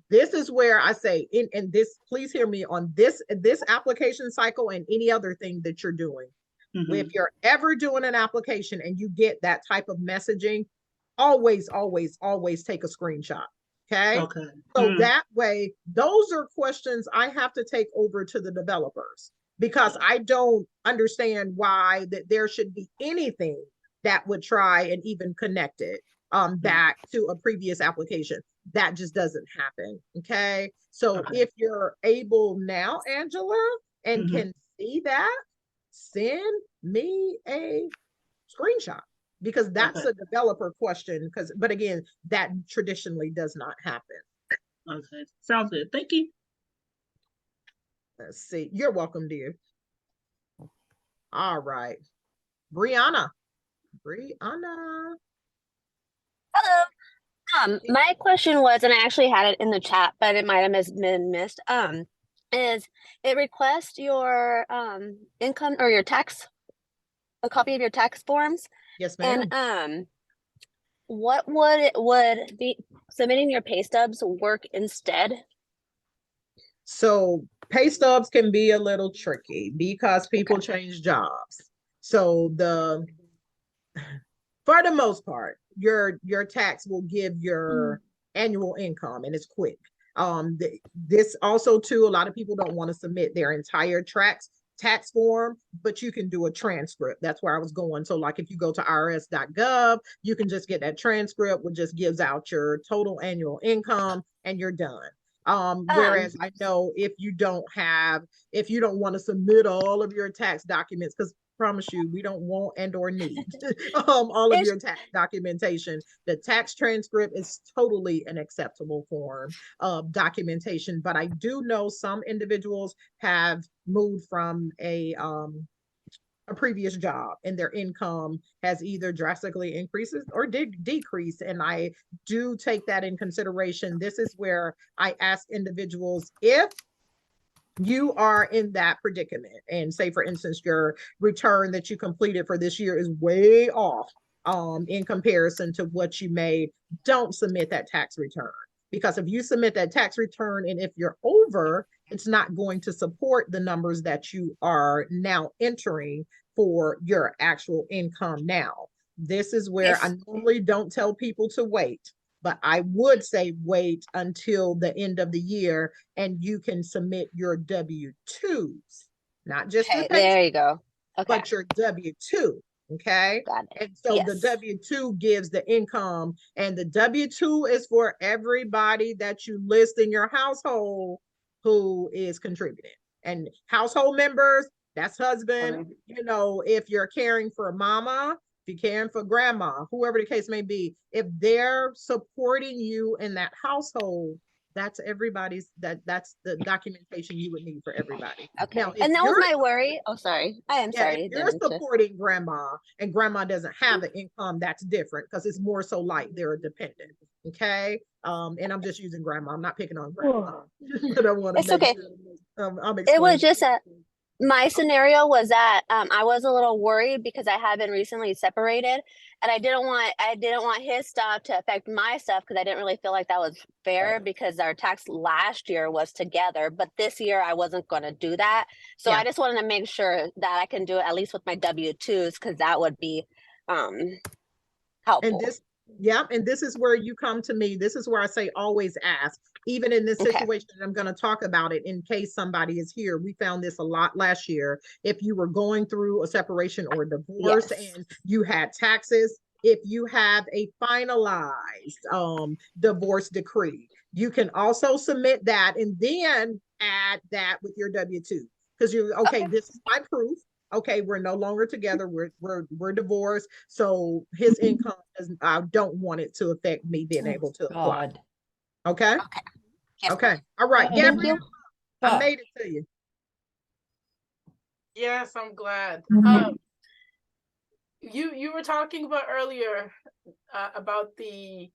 This is where I say, in this, please hear me on this application cycle and any other thing that you're doing. If you're ever doing an application and you get that type of messaging, always take a screenshot. Okay. Okay. So that way, those are questions I have to take over to the developers because I don't understand why that there should be anything that would try and even connect it back to a previous application. That just doesn't happen. Okay. So if you're able now, Angela, and can see that, send me a screenshot because that's a developer question. But again, that traditionally does not happen. Okay, sounds good. Thank you. Let's see. You're welcome, dear. All right. Brianna. Hello. My question was, and I actually had it in the chat, but it might have been missed. Is it request your income or your tax, a copy of your tax forms? Yes, ma'am. And what would be submitting your pay stubs work instead? So pay stubs can be a little tricky because people change jobs. So for the most part, your tax will give your annual income and it's quick. This also too, a lot of people don't want to submit their entire tax form, but you can do a transcript. That's where I was going. So like if you go to irs.gov, you can just get that transcript, which just gives out your total annual income and you're done. Whereas I know if you don't want to submit all of your tax documents, because promise you, we don't want and or need all of your tax documentation. The tax transcript is totally an acceptable form of documentation. But I do know some individuals have moved from a previous job and their income has either drastically increased or decreased. And I do take that in consideration. This is where I ask individuals if you are in that predicament and say, for instance, your return that you completed for this year is way off in comparison to what you made, don't submit that tax return. Because if you submit that tax return and if you're over, it's not going to support the numbers that you are now entering for your actual income now. This is where I normally don't tell people to wait, but I would say wait until the end of the year and you can submit your W-2s, not just your pay, there you go. but your W-2. Okay. Got it. And so the W-2 gives the income, and the W-2 is for everybody that you list in your household who is contributing. And household members, that's husband, you know, if you're caring for mama, if you're caring for grandma, whoever the case may be, if they're supporting you in that household, that's everybody's, that's the documentation you would need for everybody. Okay. Now, And that was my worry. Oh, sorry. I am sorry. If you're supporting grandma and grandma doesn't have an income, that's different because it's more so like they're a dependent. Okay. And I'm just using grandma. I'm not picking on grandma. But I want to It's okay. I'm It was just my scenario was that I was a little worried because I had been recently separated, and I didn't want his stuff to affect my stuff because I didn't really feel like that was fair because our tax last year was together, but this year I wasn't going to do that. So I just wanted to make sure that I can do it at least with my W-2s because that would be helpful. And this is where you come to me. This is where I say always ask. Even in this situation, I'm going to talk about it in case somebody is here. We found this a lot last year. If you were going through a separation or a divorce and you had taxes, if you have a finalized divorce decree, you can also submit that and then add that with your W-2 because you're this is my proof. Okay, we're no longer together. We're divorced. So his income I don't want it to affect me being able to apply. Okay. Okay. All right. Gabrielle, I made it to you. Yes, I'm glad. You were talking about earlier about the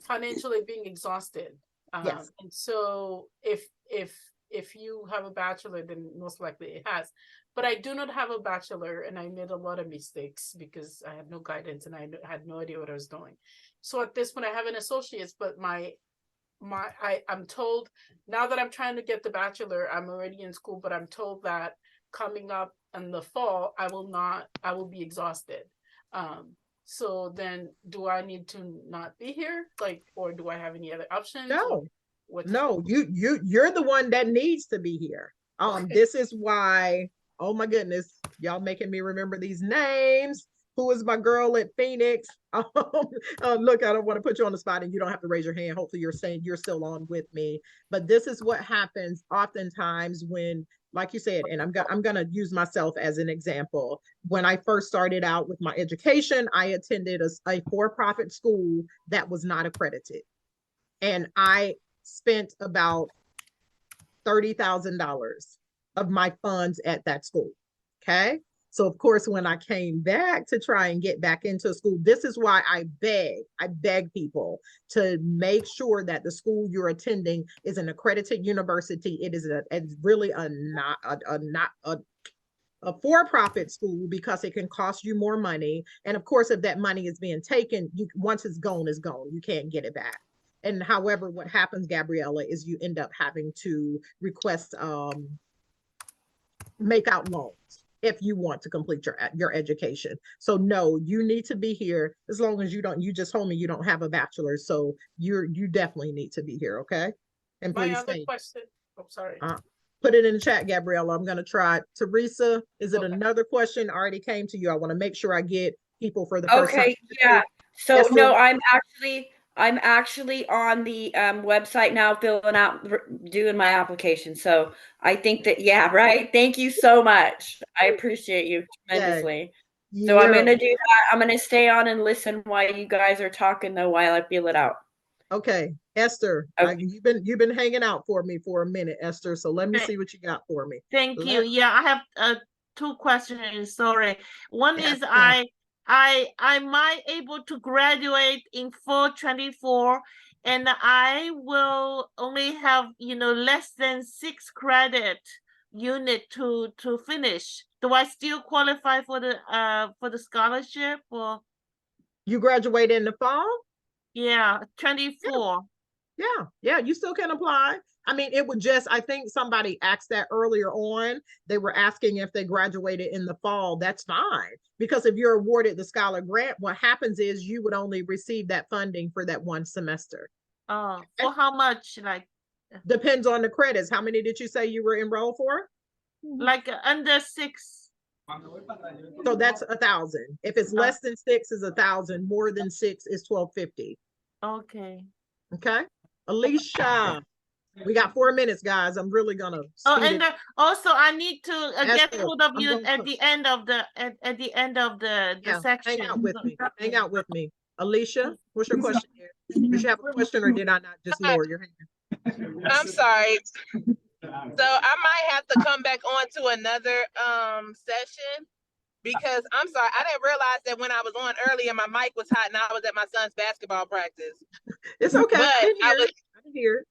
financially being exhausted. Yes. And so if you have a bachelor, then most likely it has. But I do not have a bachelor, and I made a lot of mistakes because I had no guidance and I had no idea what I was doing. So at this point, I have an associate's, but I'm told now that I'm trying to get the bachelor, I'm already in school, but I'm told that coming up in the fall, I will be exhausted. So then do I need to not be here? Like, or do I have any other options? No, What's no, you're the one that needs to be here. This is why, oh my goodness, y'all making me remember these names. Who is my girl at Phoenix? Look, I don't want to put you on the spot and you don't have to raise your hand. Hopefully you're saying you're still on with me. But this is what happens oftentimes when, like you said, and I'm going to use myself as an example. When I first started out with my education, I attended a for-profit school that was not accredited. And I spent about $30,000 of my funds at that school. Okay. So of course, when I came back to try and get back into school, this is why I beg people to make sure that the school you're attending is an accredited university. It is really a for-profit school, because it can cost you more money. And of course, if that money is being taken, once it's gone, it's gone. You can't get it back. And however, what happens, Gabriella, is you end up having to request make out loans if you want to complete your education. So no, you need to be here as long as you just told me you don't have a bachelor's. So you definitely need to be here, okay? And my please other stay. question? Oh, sorry. Put it in the chat, Gabriella. I'm gonna try. Teresa, is it another question already came to you? I want to make sure I get people for the first time. Okay, yeah. So Yes, no, sir. I'm actually on the website now filling out doing my application. So I think that right. Thank you so much. I appreciate you tremendously. So I'm gonna do that. I'm gonna stay on and listen while you guys are talking though, while I feel it out. Okay, Esther, Okay. you've been hanging out for me for a minute, Esther. So let me see what you got for me. Thank you. Yeah, I have two questions. Sorry. One is am I able to graduate in 424, and I will only have less than 6 credit unit to finish. Do I still qualify for the scholarship? Or you graduate in the fall? Yeah, 24. Yeah, you still can apply. I mean, it would just, I think somebody asked that earlier on. They were asking if they graduated in the fall. That's fine. Because if you're awarded the scholar grant, what happens is you would only receive that funding for that one semester. Oh, for how much? Like, depends on the credits. How many did you say you were enrolled for? Like under 6. So that's 1,000. If it's less than 6 is 1,000. More than 6 is 1,250. Okay. Okay. Alicia, we got 4 minutes, guys. I'm really gonna. Also, I need to get hold of you at the end of the section. Hang out with me. Hang out with me. Alicia, what's your question here? Did you have a question, or did I not just lower your hand? I'm sorry. So I might have to come back on to another session, because I'm sorry, I didn't realize that when I was on earlier, my mic was hot and I was at my son's basketball practice. It's okay. But I didn't hear it.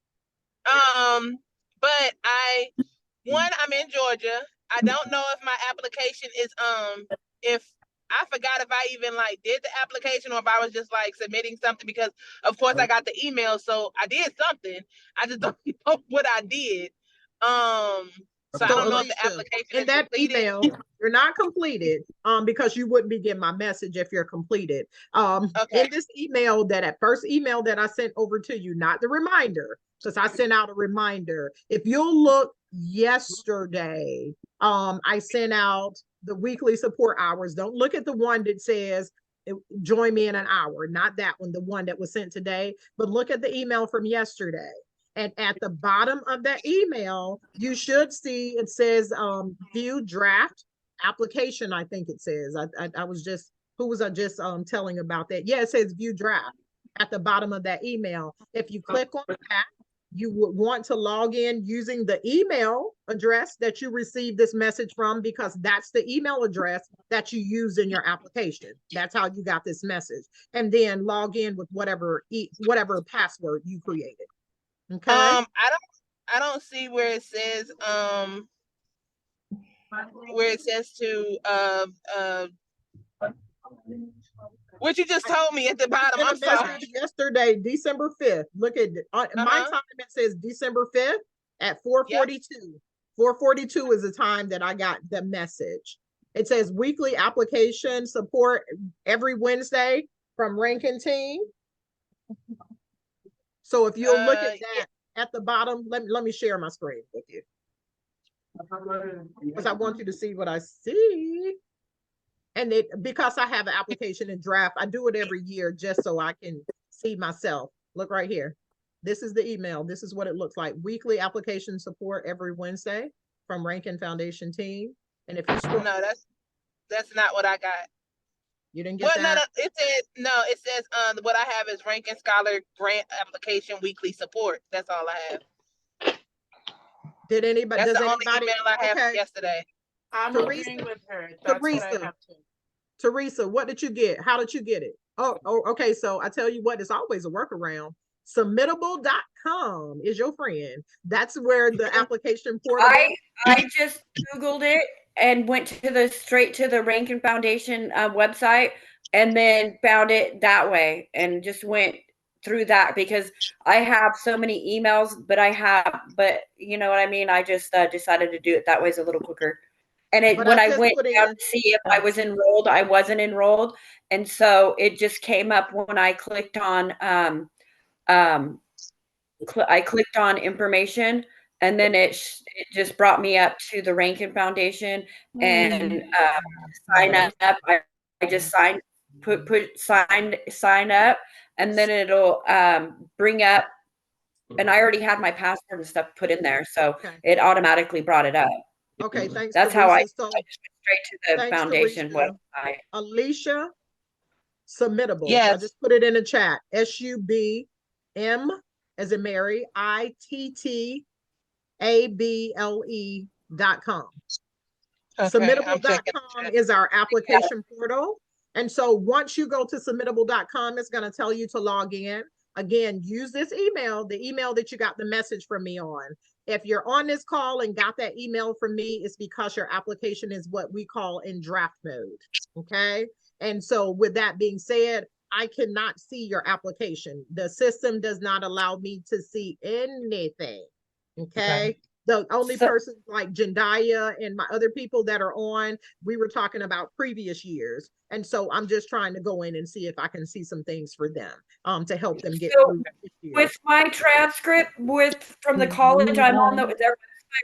But I'm in Georgia. I don't know if my application is if I forgot if I even did the application, or if I was just submitting something, because of course I got the email, so I did something. I just don't know what I did. So I don't know if the application in that email, you're not completed, because you wouldn't be getting my message if you're completed. In this email, that first email that I sent over to you, not the reminder, because I sent out a reminder. If you'll look yesterday, I sent out the weekly support hours. Don't look at the one that says join me in an hour, not that one, the one that was sent today, but look at the email from yesterday. And at the bottom of that email, you should see it says view draft application. I think it says. I was just, who was I just telling about that? Yeah, it says view draft at the bottom of that email. If you click on that, you would want to log in using the email address that you received this message from, because that's the email address that you use in your application. That's how you got this message. And then log in with whatever password you created. Okay. I don't see where it says to what you just told me at the bottom. I'm sorry. Yesterday, December 5th. Look at my time. It says December 5th at 4:42. 4:42 is the time that I got the message. It says weekly application support every Wednesday from Rankin Team. So if you'll look at that at the bottom, let me share my screen with you. Because I want you to see what I see. And because I have an application in draft, I do it every year just so I can see myself. Look right here. This is the email. This is what it looks like. Weekly application support every Wednesday from Rankin Foundation Team. And if you scroll, no, that's not what I got. You didn't get that? No, it says what I have is Rankin Scholar Grant Application Weekly Support. That's all I have. Did anybody? That's does the anybody? only email I have from yesterday. I'm Teresa, agreeing with her. That's what I have too. Teresa, what did you get? How did you get it? Oh, okay. So I tell you what, it's always a workaround. Submittable.com is your friend. That's where the application portal. I just Googled it and went to straight to the Rankin Foundation website and then found it that way and just went through that because I have so many emails, but you know what I mean? I just decided to do it that way is a little quicker. And when I went down to see if I was enrolled, I wasn't enrolled. And so it just came up when I clicked on I clicked on information and then it just brought me up to the Rankin Foundation and sign up. I just sign up and then it'll bring up, and I already had my password and stuff put in there. So it automatically brought it up. Okay, thanks. That's Teresa. how I just went straight to the foundation Teresa. website. Alicia, Submittable. Yes. I just put it in the chat. SUBM as in Mary, ITTABLE.com. Okay, Submittable.com is our application portal. And so once you go to submittable.com, it's going to tell you to log in. Again, use this email, the email that you got the message from me on. If you're on this call and got that email from me, it's because your application is what we call in draft mode. Okay. And so with that being said, I cannot see your application. The system does not allow me to see anything. Okay. The only person like Jendaya and my other people that are on, we were talking about previous years. And so I'm just trying to go in and see if I can see some things for them to help them get through this year. With my transcript from the college I'm on their website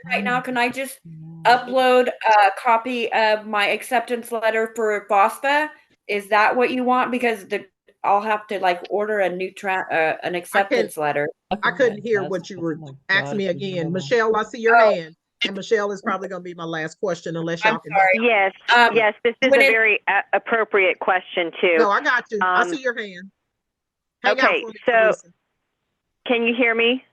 right now, can I just upload a copy of my acceptance letter for FOSFA? Is that what you want? Because I'll have to like order a new an acceptance letter. I couldn't hear what you were asking me again. Michelle, I see your hand. And Michelle is probably going to be my last question unless y'all can. Yes, yes, this is a very appropriate question too. No, I got you. I see your hand. Okay, so can you hear me?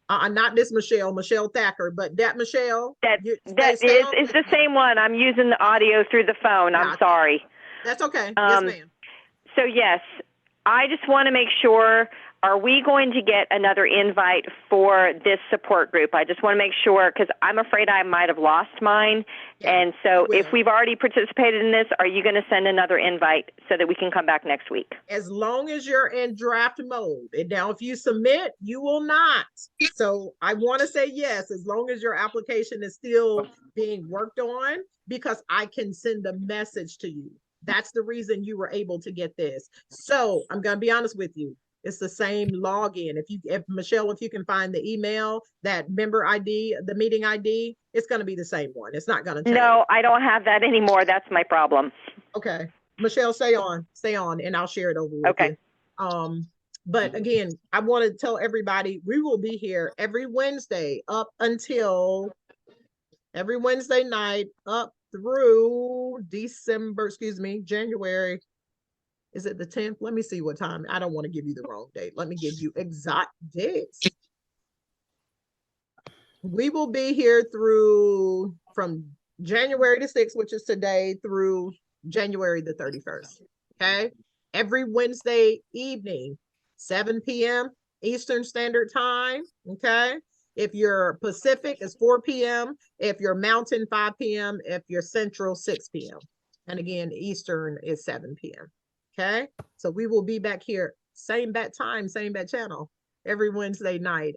Not this Michelle Thacker, but that Michelle. That is the same one. I'm using the audio through the phone. I'm sorry. That's okay. Yes, ma'am. So yes, I just want to make sure, are we going to get another invite for this support group? I just want to make sure, because I'm afraid I might have lost mine. And so if we've already participated in this, are you going to send another invite so that we can come back next week? As long as you're in draft mode. And now if you submit, you will not. So I want to say yes, as long as your application is still being worked on, because I can send a message to you. That's the reason you were able to get this. So I'm going to be honest with you. It's the same login. If Michelle, if you can find the email, that member ID, the meeting ID, it's going to be the same one. It's not going to change. No, I don't have that anymore. That's my problem. Okay. Michelle, stay on, and I'll share it over with you. But again, I want to tell everybody, we will be here every Wednesday every Wednesday night up through January. Is it the 10th? Let me see what time. I don't want to give you the wrong date. Let me give you exact dates. We will be here from January the 6th, which is today, through January the 31st. Okay. Every Wednesday evening, 7 p.m. Eastern Standard Time. Okay. If you're Pacific, it's 4 p.m. If you're Mountain, 5 p.m. If you're Central, 6 p.m. And again, Eastern is 7 p.m. Okay. So we will be back here, same bat time, same bat channel, every Wednesday night.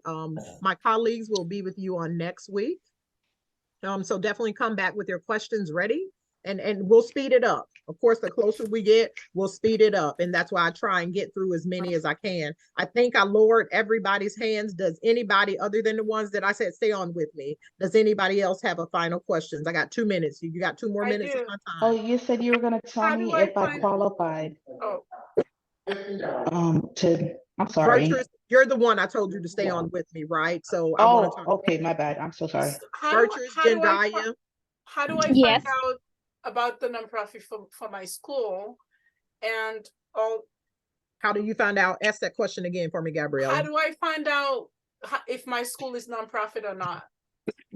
My colleagues will be with you on next week. So definitely come back with your questions ready. and we'll speed it up. Of course, the closer we get, we'll speed it up. And that's why I try and get through as many as I can. I think I lowered everybody's hands. Does anybody, other than the ones that I said stay on with me, does anybody else have a final questions? I got 2 minutes. You got 2 more minutes of my time. Oh, you said you were gonna tell How me do I if I find? qualified. Oh, I'm sorry. Virtuous, you're the one I told you to stay on with me, right? So I want to talk. Okay, my bad. I'm so sorry. Virtuous, Jendaya. How do I Yes. find out about the nonprofit for my school? And how do you find out? Ask that question again for me, Gabrielle. How do I find out if my school is nonprofit or not?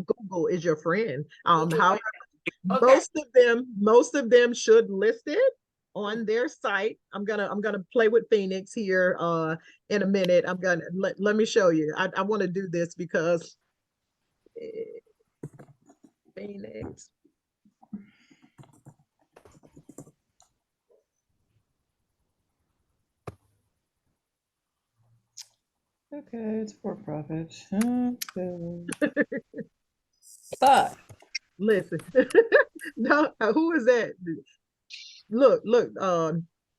Google is your friend. Okay. Most of them should list it on their site. I'm gonna play with Phoenix here in a minute. I'm gonna let me show you. I want to do this because Phoenix. Okay, it's for profit. Stop. Listen. No, who is that? Look,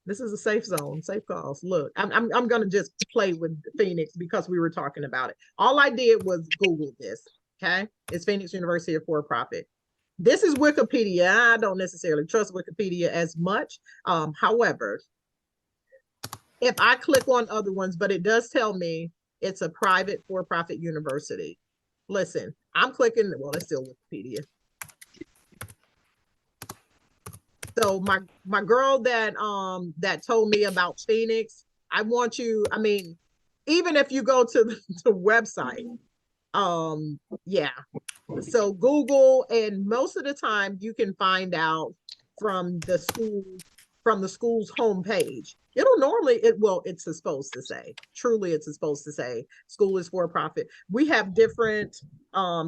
this is a safe zone, safe calls. Look, I'm gonna just play with Phoenix because we were talking about it. All I did was Google this. Okay, it's Phoenix University of for-profit. This is Wikipedia. I don't necessarily trust Wikipedia as much. However, if I click on other ones, but it does tell me it's a private for-profit university. Listen, I'm clicking, well, it's still Wikipedia. So my girl that told me about Phoenix, I want you, I mean, even if you go to the website, yeah. So Google, and most of the time you can find out from the school's homepage. It'll normally, it's supposed to say, truly it's supposed to say school is for profit. We have different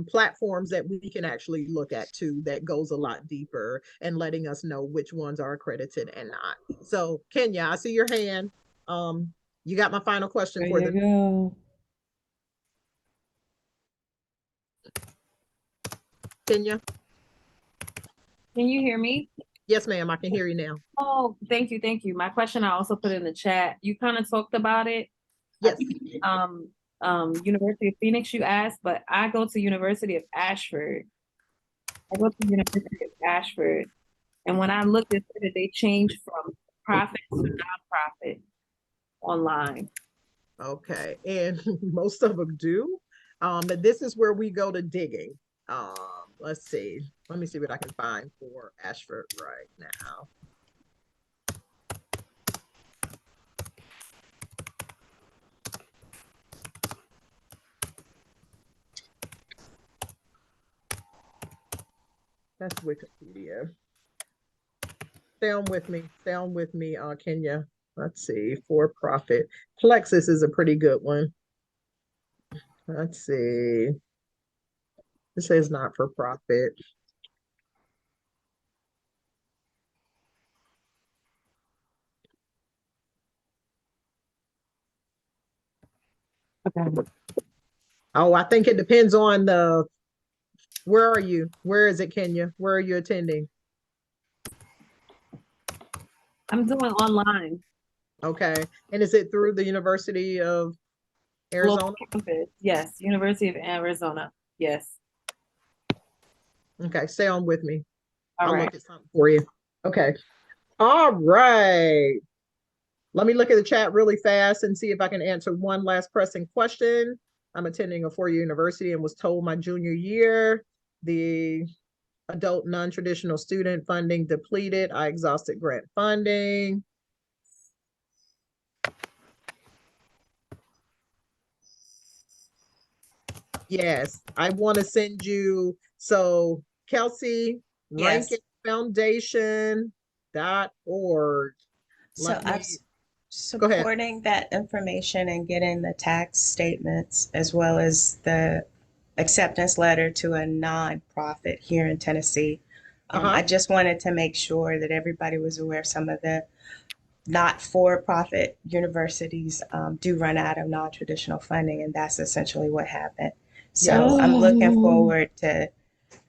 platforms that we can actually look at too that goes a lot deeper and letting us know which ones are accredited and not. So Kenya, I see your hand. You got my final question for the Go. Kenya. Can you hear me? Yes, ma'am, I can hear you now. Oh, thank you, thank you. My question I also put in the chat. You kind of talked about it. Yes. University of Phoenix, you asked, but I go to University of Ashford. I go to University of Ashford, and when I looked at it, they changed from profit to nonprofit online. Okay, and most of them do. But this is where we go to digging. Let's see. Let me see what I can find for Ashford right now. That's Wikipedia. Stay on with me, Kenya. Let's see, for profit. Plexus is a pretty good one. Let's see. It says not for profit. Okay. Oh, I think it depends on where are you? Where is it, Kenya? Where are you attending? I'm doing online. Okay. And is it through the University of Arizona? Yes, University of Arizona. Yes. Okay, stay on with me. I'll look at something for you. Okay. All right. Let me look at the chat really fast and see if I can answer one last pressing question. I'm attending a four-year university and was told my junior year, the adult non-traditional student funding depleted. I exhausted grant funding. Yes, I want to send you. So Kelsey, Yes. rankingfoundation.org. So I'm supporting that information and getting the tax statements as well as the acceptance letter to a nonprofit here in Tennessee. I just wanted to make sure that everybody was aware of some of the not-for-profit universities do run out of non-traditional funding, and that's essentially what happened. So I'm looking forward to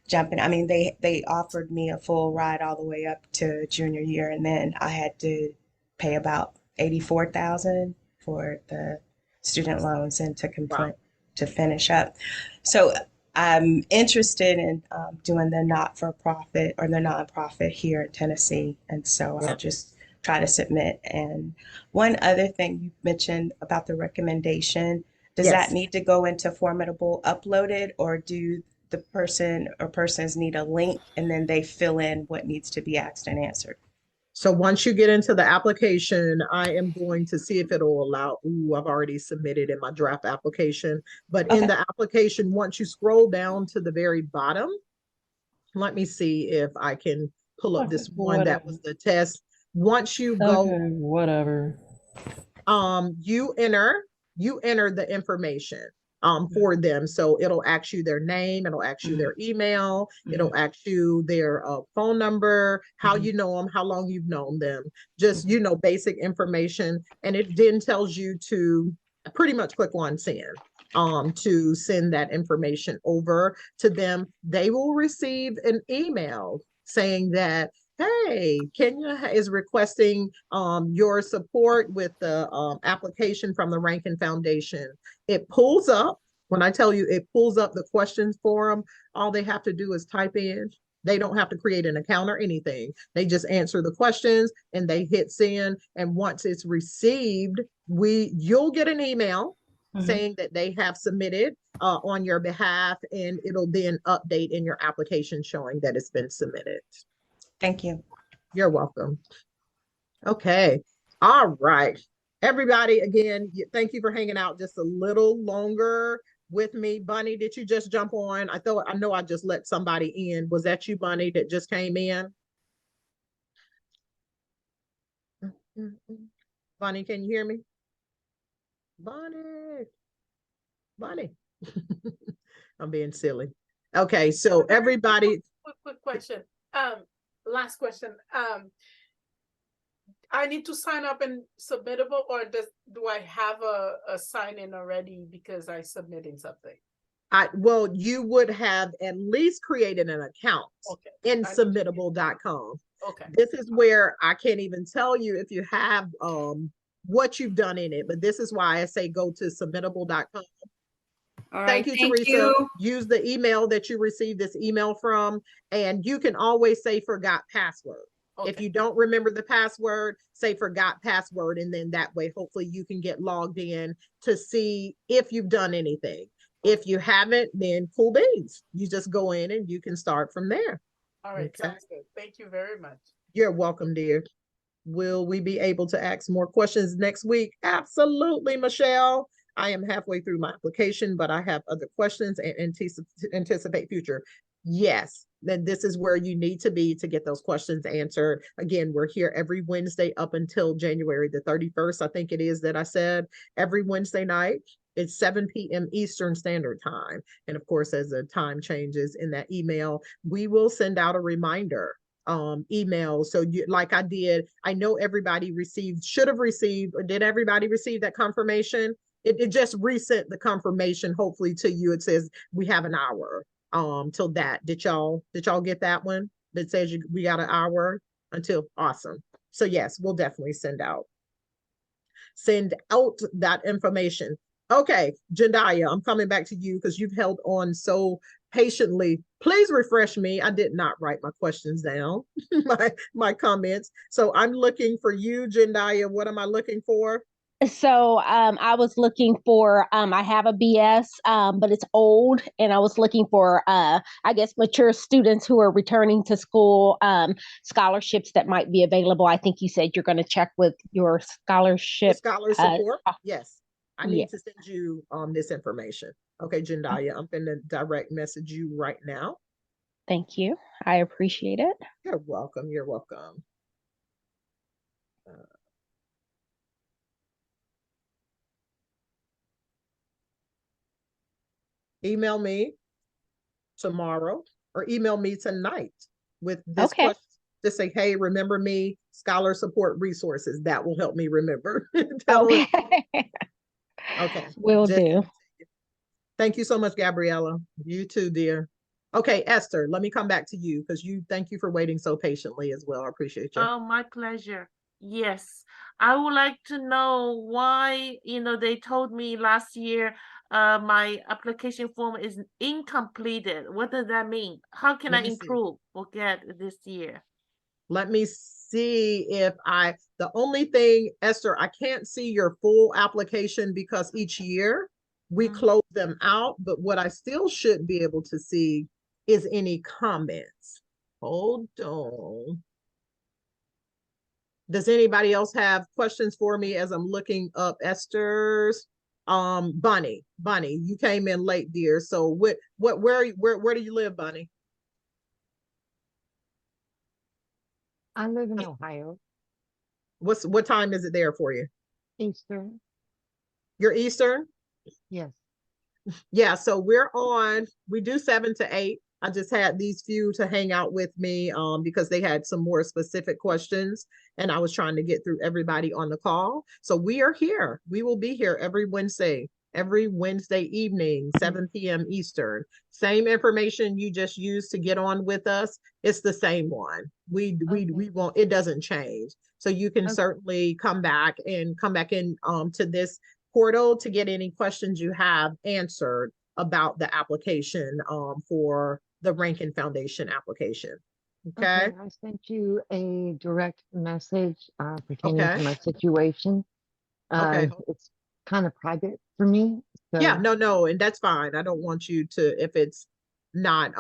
jumping. I mean, they offered me a full ride all the way up to junior year, and then I had to pay about 84,000 for the student loans and to complete to finish up. So I'm interested in doing the not-for-profit or the nonprofit here in Tennessee, and so I'll just try to submit. And one other thing you mentioned about the recommendation, does that need to go into Formidable uploaded, or do the person or persons need a link and then they fill in what needs to be asked and answered? So once you get into the application, I am going to see if it'll allow, ooh, I've already submitted in my draft application, but in the application, once you scroll down to the very bottom, let me see if I can pull up this one that was the test. Once you go, whatever. You enter the information for them. So it'll ask you their name, it'll ask you their email, it'll ask you their phone number, how you know them, how long you've known them, just, you know, basic information. And it then tells you to pretty much click on send to send that information over to them. They will receive an email saying that, hey, Kenya is requesting your support with the application from the Rankin Foundation. It pulls up, when I tell you it pulls up the questions for them, all they have to do is type in. They don't have to create an account or anything. They just answer the questions and they hit send. And once it's received, you'll get an email saying that they have submitted on your behalf, and it'll then update in your application showing that it's been submitted. Thank you. You're welcome. Okay. All right. Everybody, again, thank you for hanging out just a little longer with me. Bunny, did you just jump on? I know I just let somebody in. Was that you, Bunny, that just came in? Bunny, can you hear me? Bunny. I'm being silly. Okay, so everybody. Quick question. Last question. I need to sign up in Submittable, or do I have a sign in already because I submitted something? Well, you would have at least created an account in submittable.com. Okay. This is where I can't even tell you if you have what you've done in it, but this is why I say go to submittable.com. Thank you, Teresa. Use the email that you received this email from, and you can always say forgot password. If you don't remember the password, say forgot password, and then that way, hopefully you can get logged in to see if you've done anything. If you haven't, then cool beans. You just go in and you can start from there. All right, sounds good. Thank you very much. You're welcome, dear. Will we be able to ask more questions next week? Absolutely, Michelle. I am halfway through my application, but I have other questions and anticipate future. Yes, then this is where you need to be to get those questions answered. Again, we're here every Wednesday up until January the 31st, I think it is that I said, every Wednesday night. It's 7 p.m. Eastern Standard Time. And of course, as the time changes in that email, we will send out a reminder email. So you, like I did, I know everybody should have received, or did everybody receive that confirmation? It just resent the confirmation, hopefully, to you. It says we have an hour till that. Did y'all get that one that says we got an hour until? Awesome. So yes, we'll definitely send out that information. Okay, Jendaya, I'm coming back to you because you've held on so patiently. Please refresh me. I did not write my questions down, my comments. So I'm looking for you, Jendaya. What am I looking for? So I was looking for, I have a BS, but it's old. And I was looking for, I guess, mature students who are returning to school, scholarships that might be available. I think you said you're going to check with your scholarship. Scholar support, yes. I need to send you this information. Okay, Jendaya, I'm going to direct message you right now. Thank you. I appreciate it. You're welcome. You're welcome. Email me tomorrow or email me tonight with this question. Just say, hey, remember me, scholar support resources. That will help me remember. Okay. Will do. Thank you so much, Gabriella. You too, dear. Okay, Esther, let me come back to you because thank you for waiting so patiently as well. I appreciate you. Oh, my pleasure. Yes. I would like to know why, they told me last year my application form is incompleted. What does that mean? How can I Let me see. improve or get this year? Let me see if the only thing, Esther, I can't see your full application because each year we close them out, but what I still should be able to see is any comments. Hold on. Does anybody else have questions for me as I'm looking up Esther's? Bunny, you came in late, dear. So where do you live, Bunny? I live in Ohio. What time is it there for you? Eastern. You're Eastern? Yes. Yeah, so we do 7 to 8. I just had these few to hang out with me because they had some more specific questions and I was trying to get through everybody on the call. So we are here. We will be here every Wednesday evening, 7 p.m. Eastern. Same information you just used to get on with us. It's the same one. We won't, it doesn't change. So you can certainly come back in to this portal to get any questions you have answered about the application for the Rankin Foundation application. Okay. I sent you a direct message pertaining to my situation. It's kind of private for me. So. Yeah, no, and that's fine. I don't want you to, if it's not,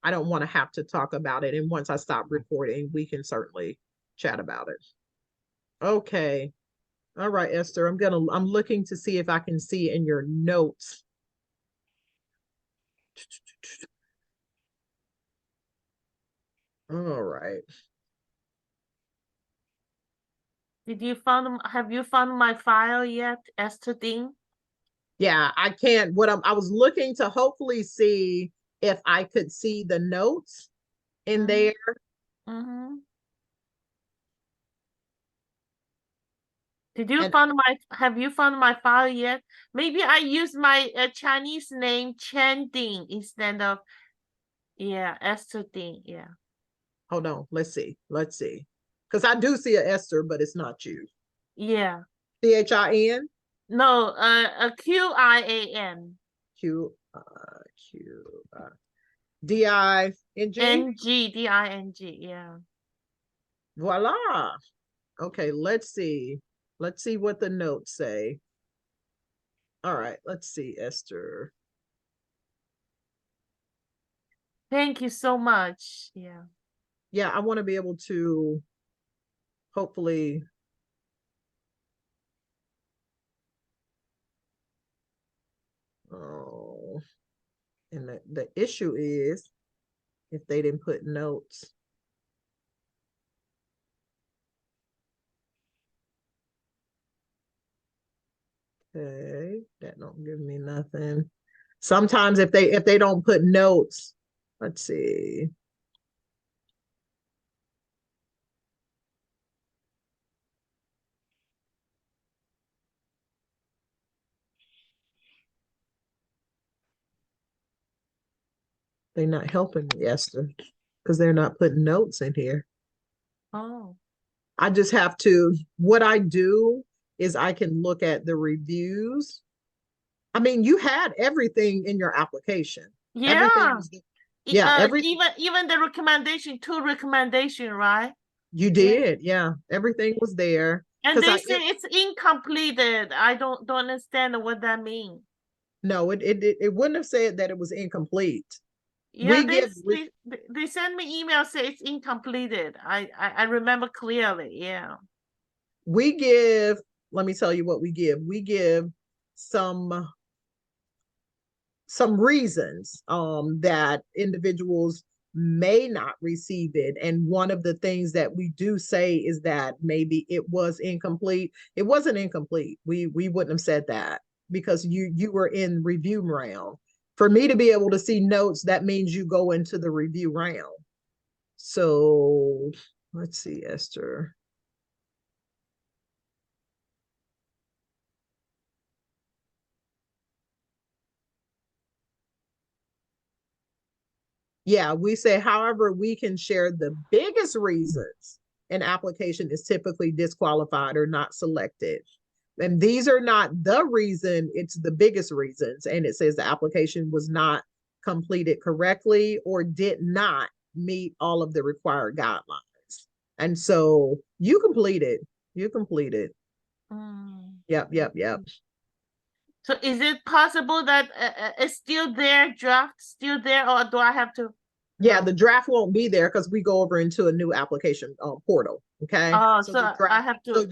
I don't want to have to talk about it. And once I stop recording, we can certainly chat about it. Okay. All right, Esther, I'm looking to see if I can see in your notes. All right. Have you found my file yet, Esther Dean? Yeah, I can't. I was looking to hopefully see if I could see the notes in there. Have you found my file yet? Maybe I use my Chinese name Chen Ding instead of, Esther Ding. Yeah. Hold on. Let's see. Because I do see a Esther, but it's not you. Yeah. Chin? No, Qian. Ding? Ding, yeah. Voila. Okay, let's see. Let's see what the notes say. All right, let's see, Esther. Thank you so much. Yeah. Yeah, I want to be able to hopefully and the issue is if they didn't put notes. Okay, that don't give me nothing. Sometimes if they don't put notes, let's see. They're not helping me, Esther, because they're not putting notes in here. Oh. I just have to, what I do is I can look at the reviews. I mean, you had everything in your application. Yeah. Everything. Even the recommendation, 2 recommendation, right? You did, yeah. Everything was there. And they say it's incompleted. I don't understand what that means. No, it wouldn't have said that it was incomplete. Yeah, they send me email say it's incompleted. I remember clearly. Yeah. We give, let me tell you what we give. We give some reasons that individuals may not receive it. And one of the things that we do say is that maybe it was incomplete. It wasn't incomplete. We wouldn't have said that because you were in review round. For me to be able to see notes, that means you go into the review round. So let's see, Esther. Yeah, we say, however, we can share the biggest reasons an application is typically disqualified or not selected. And these are not the reason, it's the biggest reasons. And it says the application was not completed correctly or did not meet all of the required guidelines. And so you completed. Yep. So is it possible that it's still there, draft still there, or do I have to? Yeah, the draft won't be there because we go over into a new application portal. Okay. Oh, So so the draft, I have to. so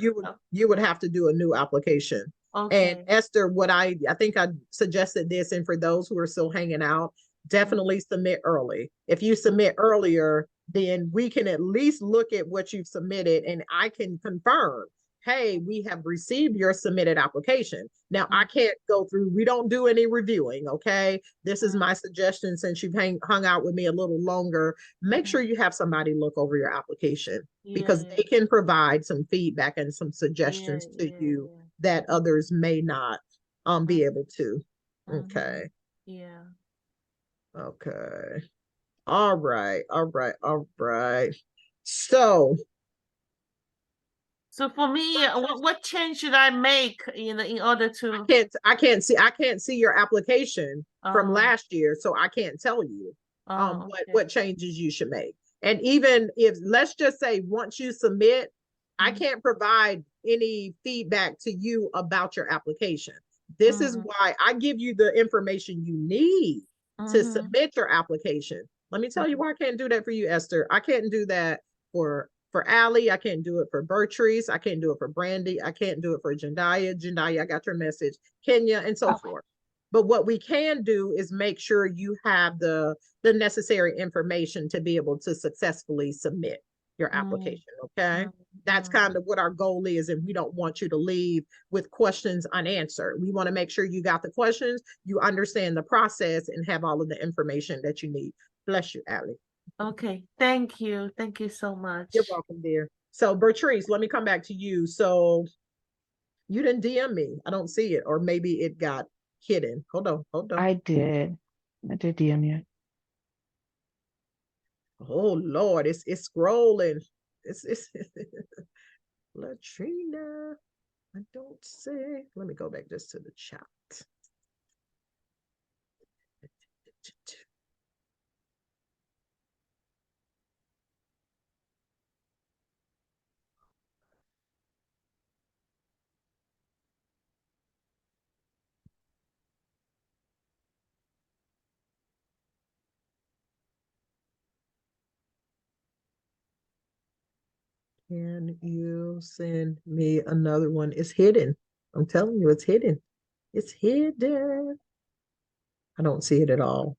you would have to do a new application. Okay. And Esther, what I think I suggested this, and for those who are still hanging out, definitely submit early. If you submit earlier, then we can at least look at what you've submitted and I can confirm, hey, we have received your submitted application. Now I can't go through, we don't do any reviewing, okay? This is my suggestion since you've hung out with me a little longer. Make sure you have somebody look over your application because they can provide some feedback and some suggestions to you that others may not be able to. Okay. Yeah. Okay. All right. So for me, what change should I make in order to? I can't see your application from last year, so I can't tell you what changes you should make. And even if, let's just say, once you submit, I can't provide any feedback to you about your application. This is why I give you the information you need to submit your application. Let me tell you why I can't do that for you, Esther. I can't do that for Allie. I can't do it for Bertrice. I can't do it for Brandy. I can't do it for Jendaya, I got your message. Kenya, and so forth. But what we can do is make sure you have the necessary information to be able to successfully submit your application, okay? That's kind of what our goal is, and we don't want you to leave with questions unanswered. We want to make sure you got the questions, you understand the process, and have all of the information that you need. Bless you, Allie. Okay, thank you. Thank you so much. You're welcome, dear. So, Bertrice, let me come back to you. So, you didn't DM me. I don't see it, or maybe it got hidden. Hold on. I did DM you. Oh Lord, it's scrolling. It's Latrina. I don't see. Let me go back just to the chat. Can you send me another one? It's hidden. I'm telling you, it's hidden. It's hidden. I don't see it at all.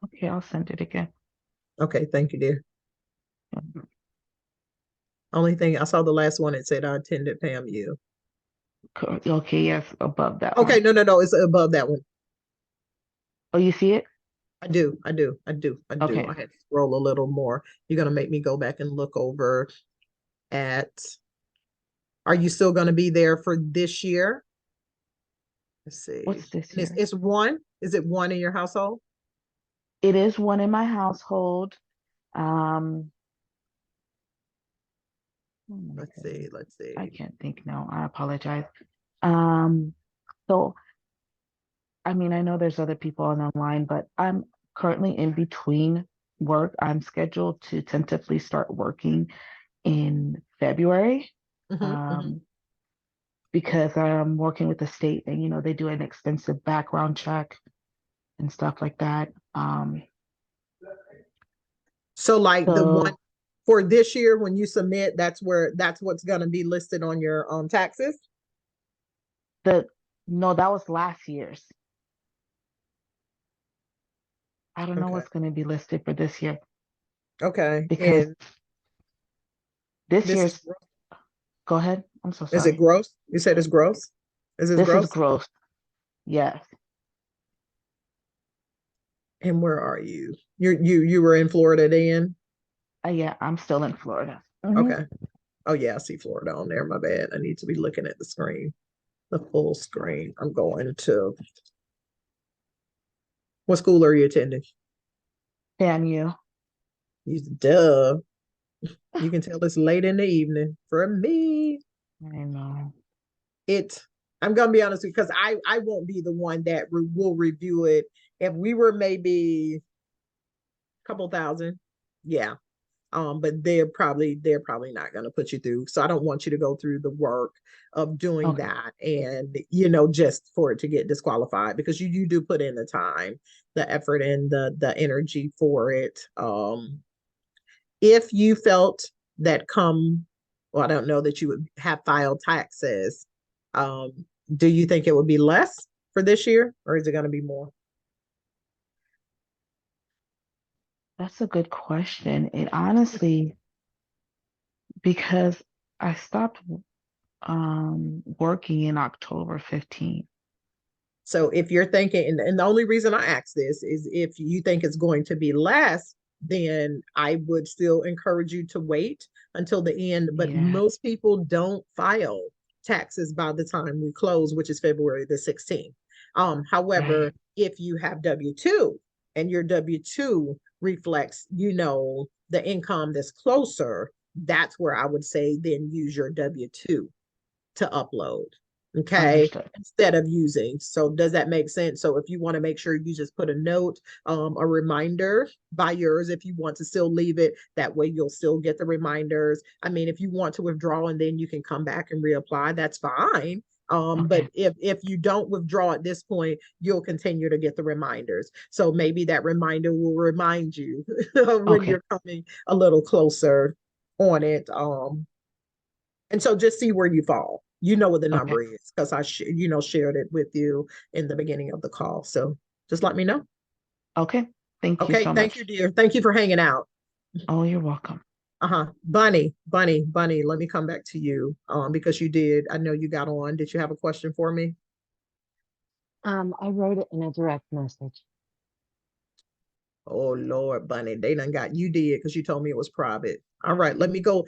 Okay, I'll send it again. Okay, thank you, dear. Only thing, I saw the last one, it said I attended Pam U. Okay, yes, above that Okay, one. no, it's above that one. Oh, you see it? I do. Okay. I had to scroll a little more. You're gonna make me go back and look over at, are you still gonna be there for this year? Let's see. What's this year? It's one. Is it one in your household? It is one in my household. Let's see. I can't think now. I apologize. So I mean, I know there's other people on the line, but I'm currently in between work. I'm scheduled to tentatively start working in February. Because I'm working with the state and they do an extensive background check and stuff like that. So like the one for this year, when you submit, that's what's going to be listed on your taxes? No, that was last year's. I don't know what's going to be listed for this year. Okay. Because and this year's, go ahead. I'm so sorry. Is it gross? You said it's gross? Is it this gross? Is gross. Yes. And where are you? You were in Florida then? Yeah, I'm still in Florida. Okay. Oh yeah, I see Florida on there. My bad. I need to be looking at the screen, the full screen. I'm going to. What school are you attending? FAMU. Duh. You can tell it's late in the evening for me. I know. I'm gonna be honest with you, because I won't be the one that will review it. If we were maybe a couple thousand, yeah. But they're probably not gonna put you through. So I don't want you to go through the work of doing that and just for it to get disqualified, because you do put in the time, the effort, and the energy for it. If you felt that well, I don't know that you would have filed taxes, do you think it would be less for this year, or is it going to be more? That's a good question. It honestly, because I stopped working in October 15th. So if you're thinking, and the only reason I ask this is if you think it's going to be less, then I would still encourage you to wait until the end. But most people don't file taxes by the time we close, which is February the 16th. However, if you have W-2 and your W-2 reflects, the income that's closer, that's where I would say then use your W-2 to upload. Okay. Understood. Instead of using. So does that make sense? So if you want to make sure you just put a note, a reminder by yours, if you want to still leave it, that way you'll still get the reminders. I mean, if you want to withdraw and then you can come back and reapply, that's fine. But if you don't withdraw at this point, you'll continue to get the reminders. So maybe that reminder will remind you when you're coming a little closer on it. And so just see where you fall. You know what the number is, because I shared it with you in the beginning of the call. So just let me know. Okay. Thank you so much. Thank you, dear. Thank you for hanging out. Oh, you're welcome. Bunny, let me come back to you. Because I know you got on. Did you have a question for me? I wrote it in a direct message. Oh Lord, Bunny, they done got you did, because you told me it was private. All right, let me go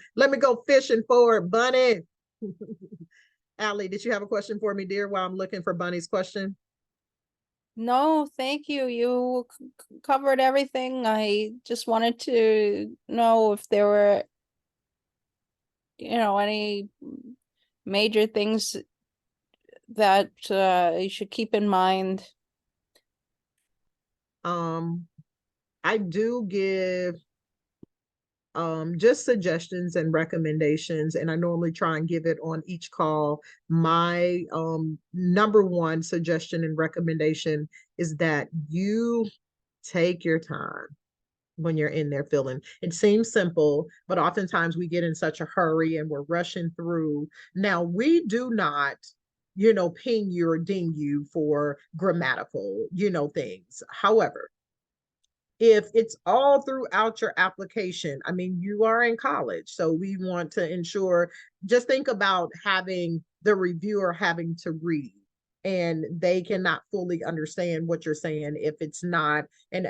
fishing for it, Bunny. Allie, did you have a question for me, dear, while I'm looking for Bunny's question? No, thank you. You covered everything. I just wanted to know if there were, any major things that you should keep in mind. I do give just suggestions and recommendations, and I normally try and give it on each call. My number one suggestion and recommendation is that you take your time when you're in there filling. It seems simple, but oftentimes we get in such a hurry and we're rushing through. Now, we do not ping you or ding you for grammatical things. However, if it's all throughout your application, I mean, you are in college, so we want to ensure, just think about having the reviewer having to read, and they cannot fully understand what you're saying if it's not, and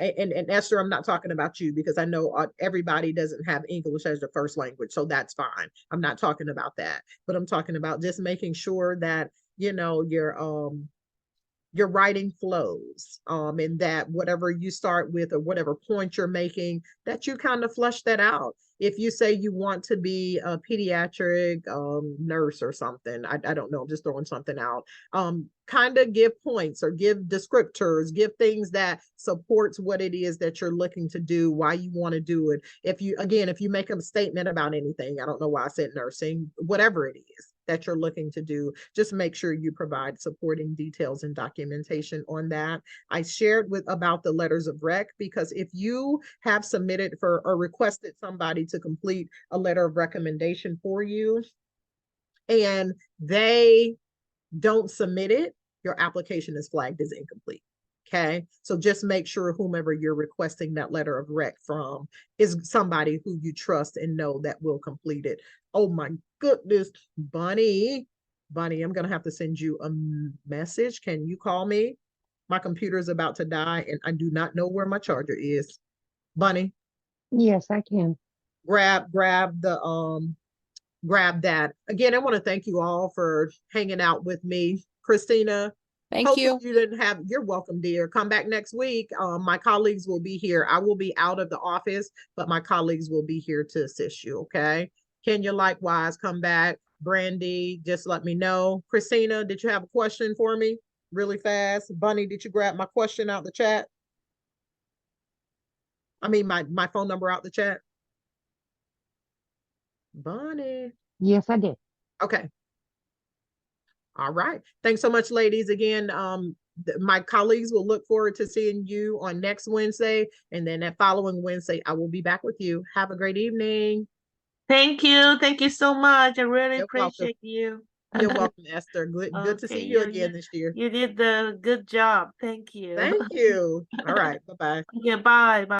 Esther, I'm not talking about you, because I know everybody doesn't have English as their first language, so that's fine. I'm not talking about that, but I'm talking about just making sure that, your writing flows, and that whatever you start with or whatever point you're making, that you kind of flush that out. If you say you want to be a pediatric nurse or something, I don't know, I'm just throwing something out, kind of give points or give descriptors, give things that supports what it is that you're looking to do, why you want to do it. If you make a statement about anything, I don't know why I said nursing, whatever it is that you're looking to do, just make sure you provide supporting details and documentation on that. I shared about the letters of rec, because if you have submitted for or requested somebody to complete a letter of recommendation for you and they don't submit it, your application is flagged as incomplete. Okay, so just make sure whomever you're requesting that letter of rec from is somebody who you trust and know that will complete it. Oh my goodness, Bunny, I'm gonna have to send you a message. Can you call me? My computer is about to die and I do not know where my charger is. Bunny? Yes, I can. Grab that. Again, I want to thank you all for hanging out with me. Christina, Thank Hopefully you. you didn't have, you're welcome, dear. Come back next week. My colleagues will be here. I will be out of the office, but my colleagues will be here to assist you, okay? Kenya, likewise, come back. Brandy, just let me know. Christina, did you have a question for me really fast? Bunny, did you grab my question out the chat? I mean, my phone number out the chat? Bunny. Yes, I did. Okay. All right. Thanks so much, ladies. Again, my colleagues will look forward to seeing you on next Wednesday. And then that following Wednesday, I will be back with you. Have a great evening. Thank you. Thank you so much. I really You're welcome. appreciate you. You're welcome, Esther. Good to see you again this year. You did the good job. Thank you. Thank you. All right. Bye-bye. Okay, bye. Bye.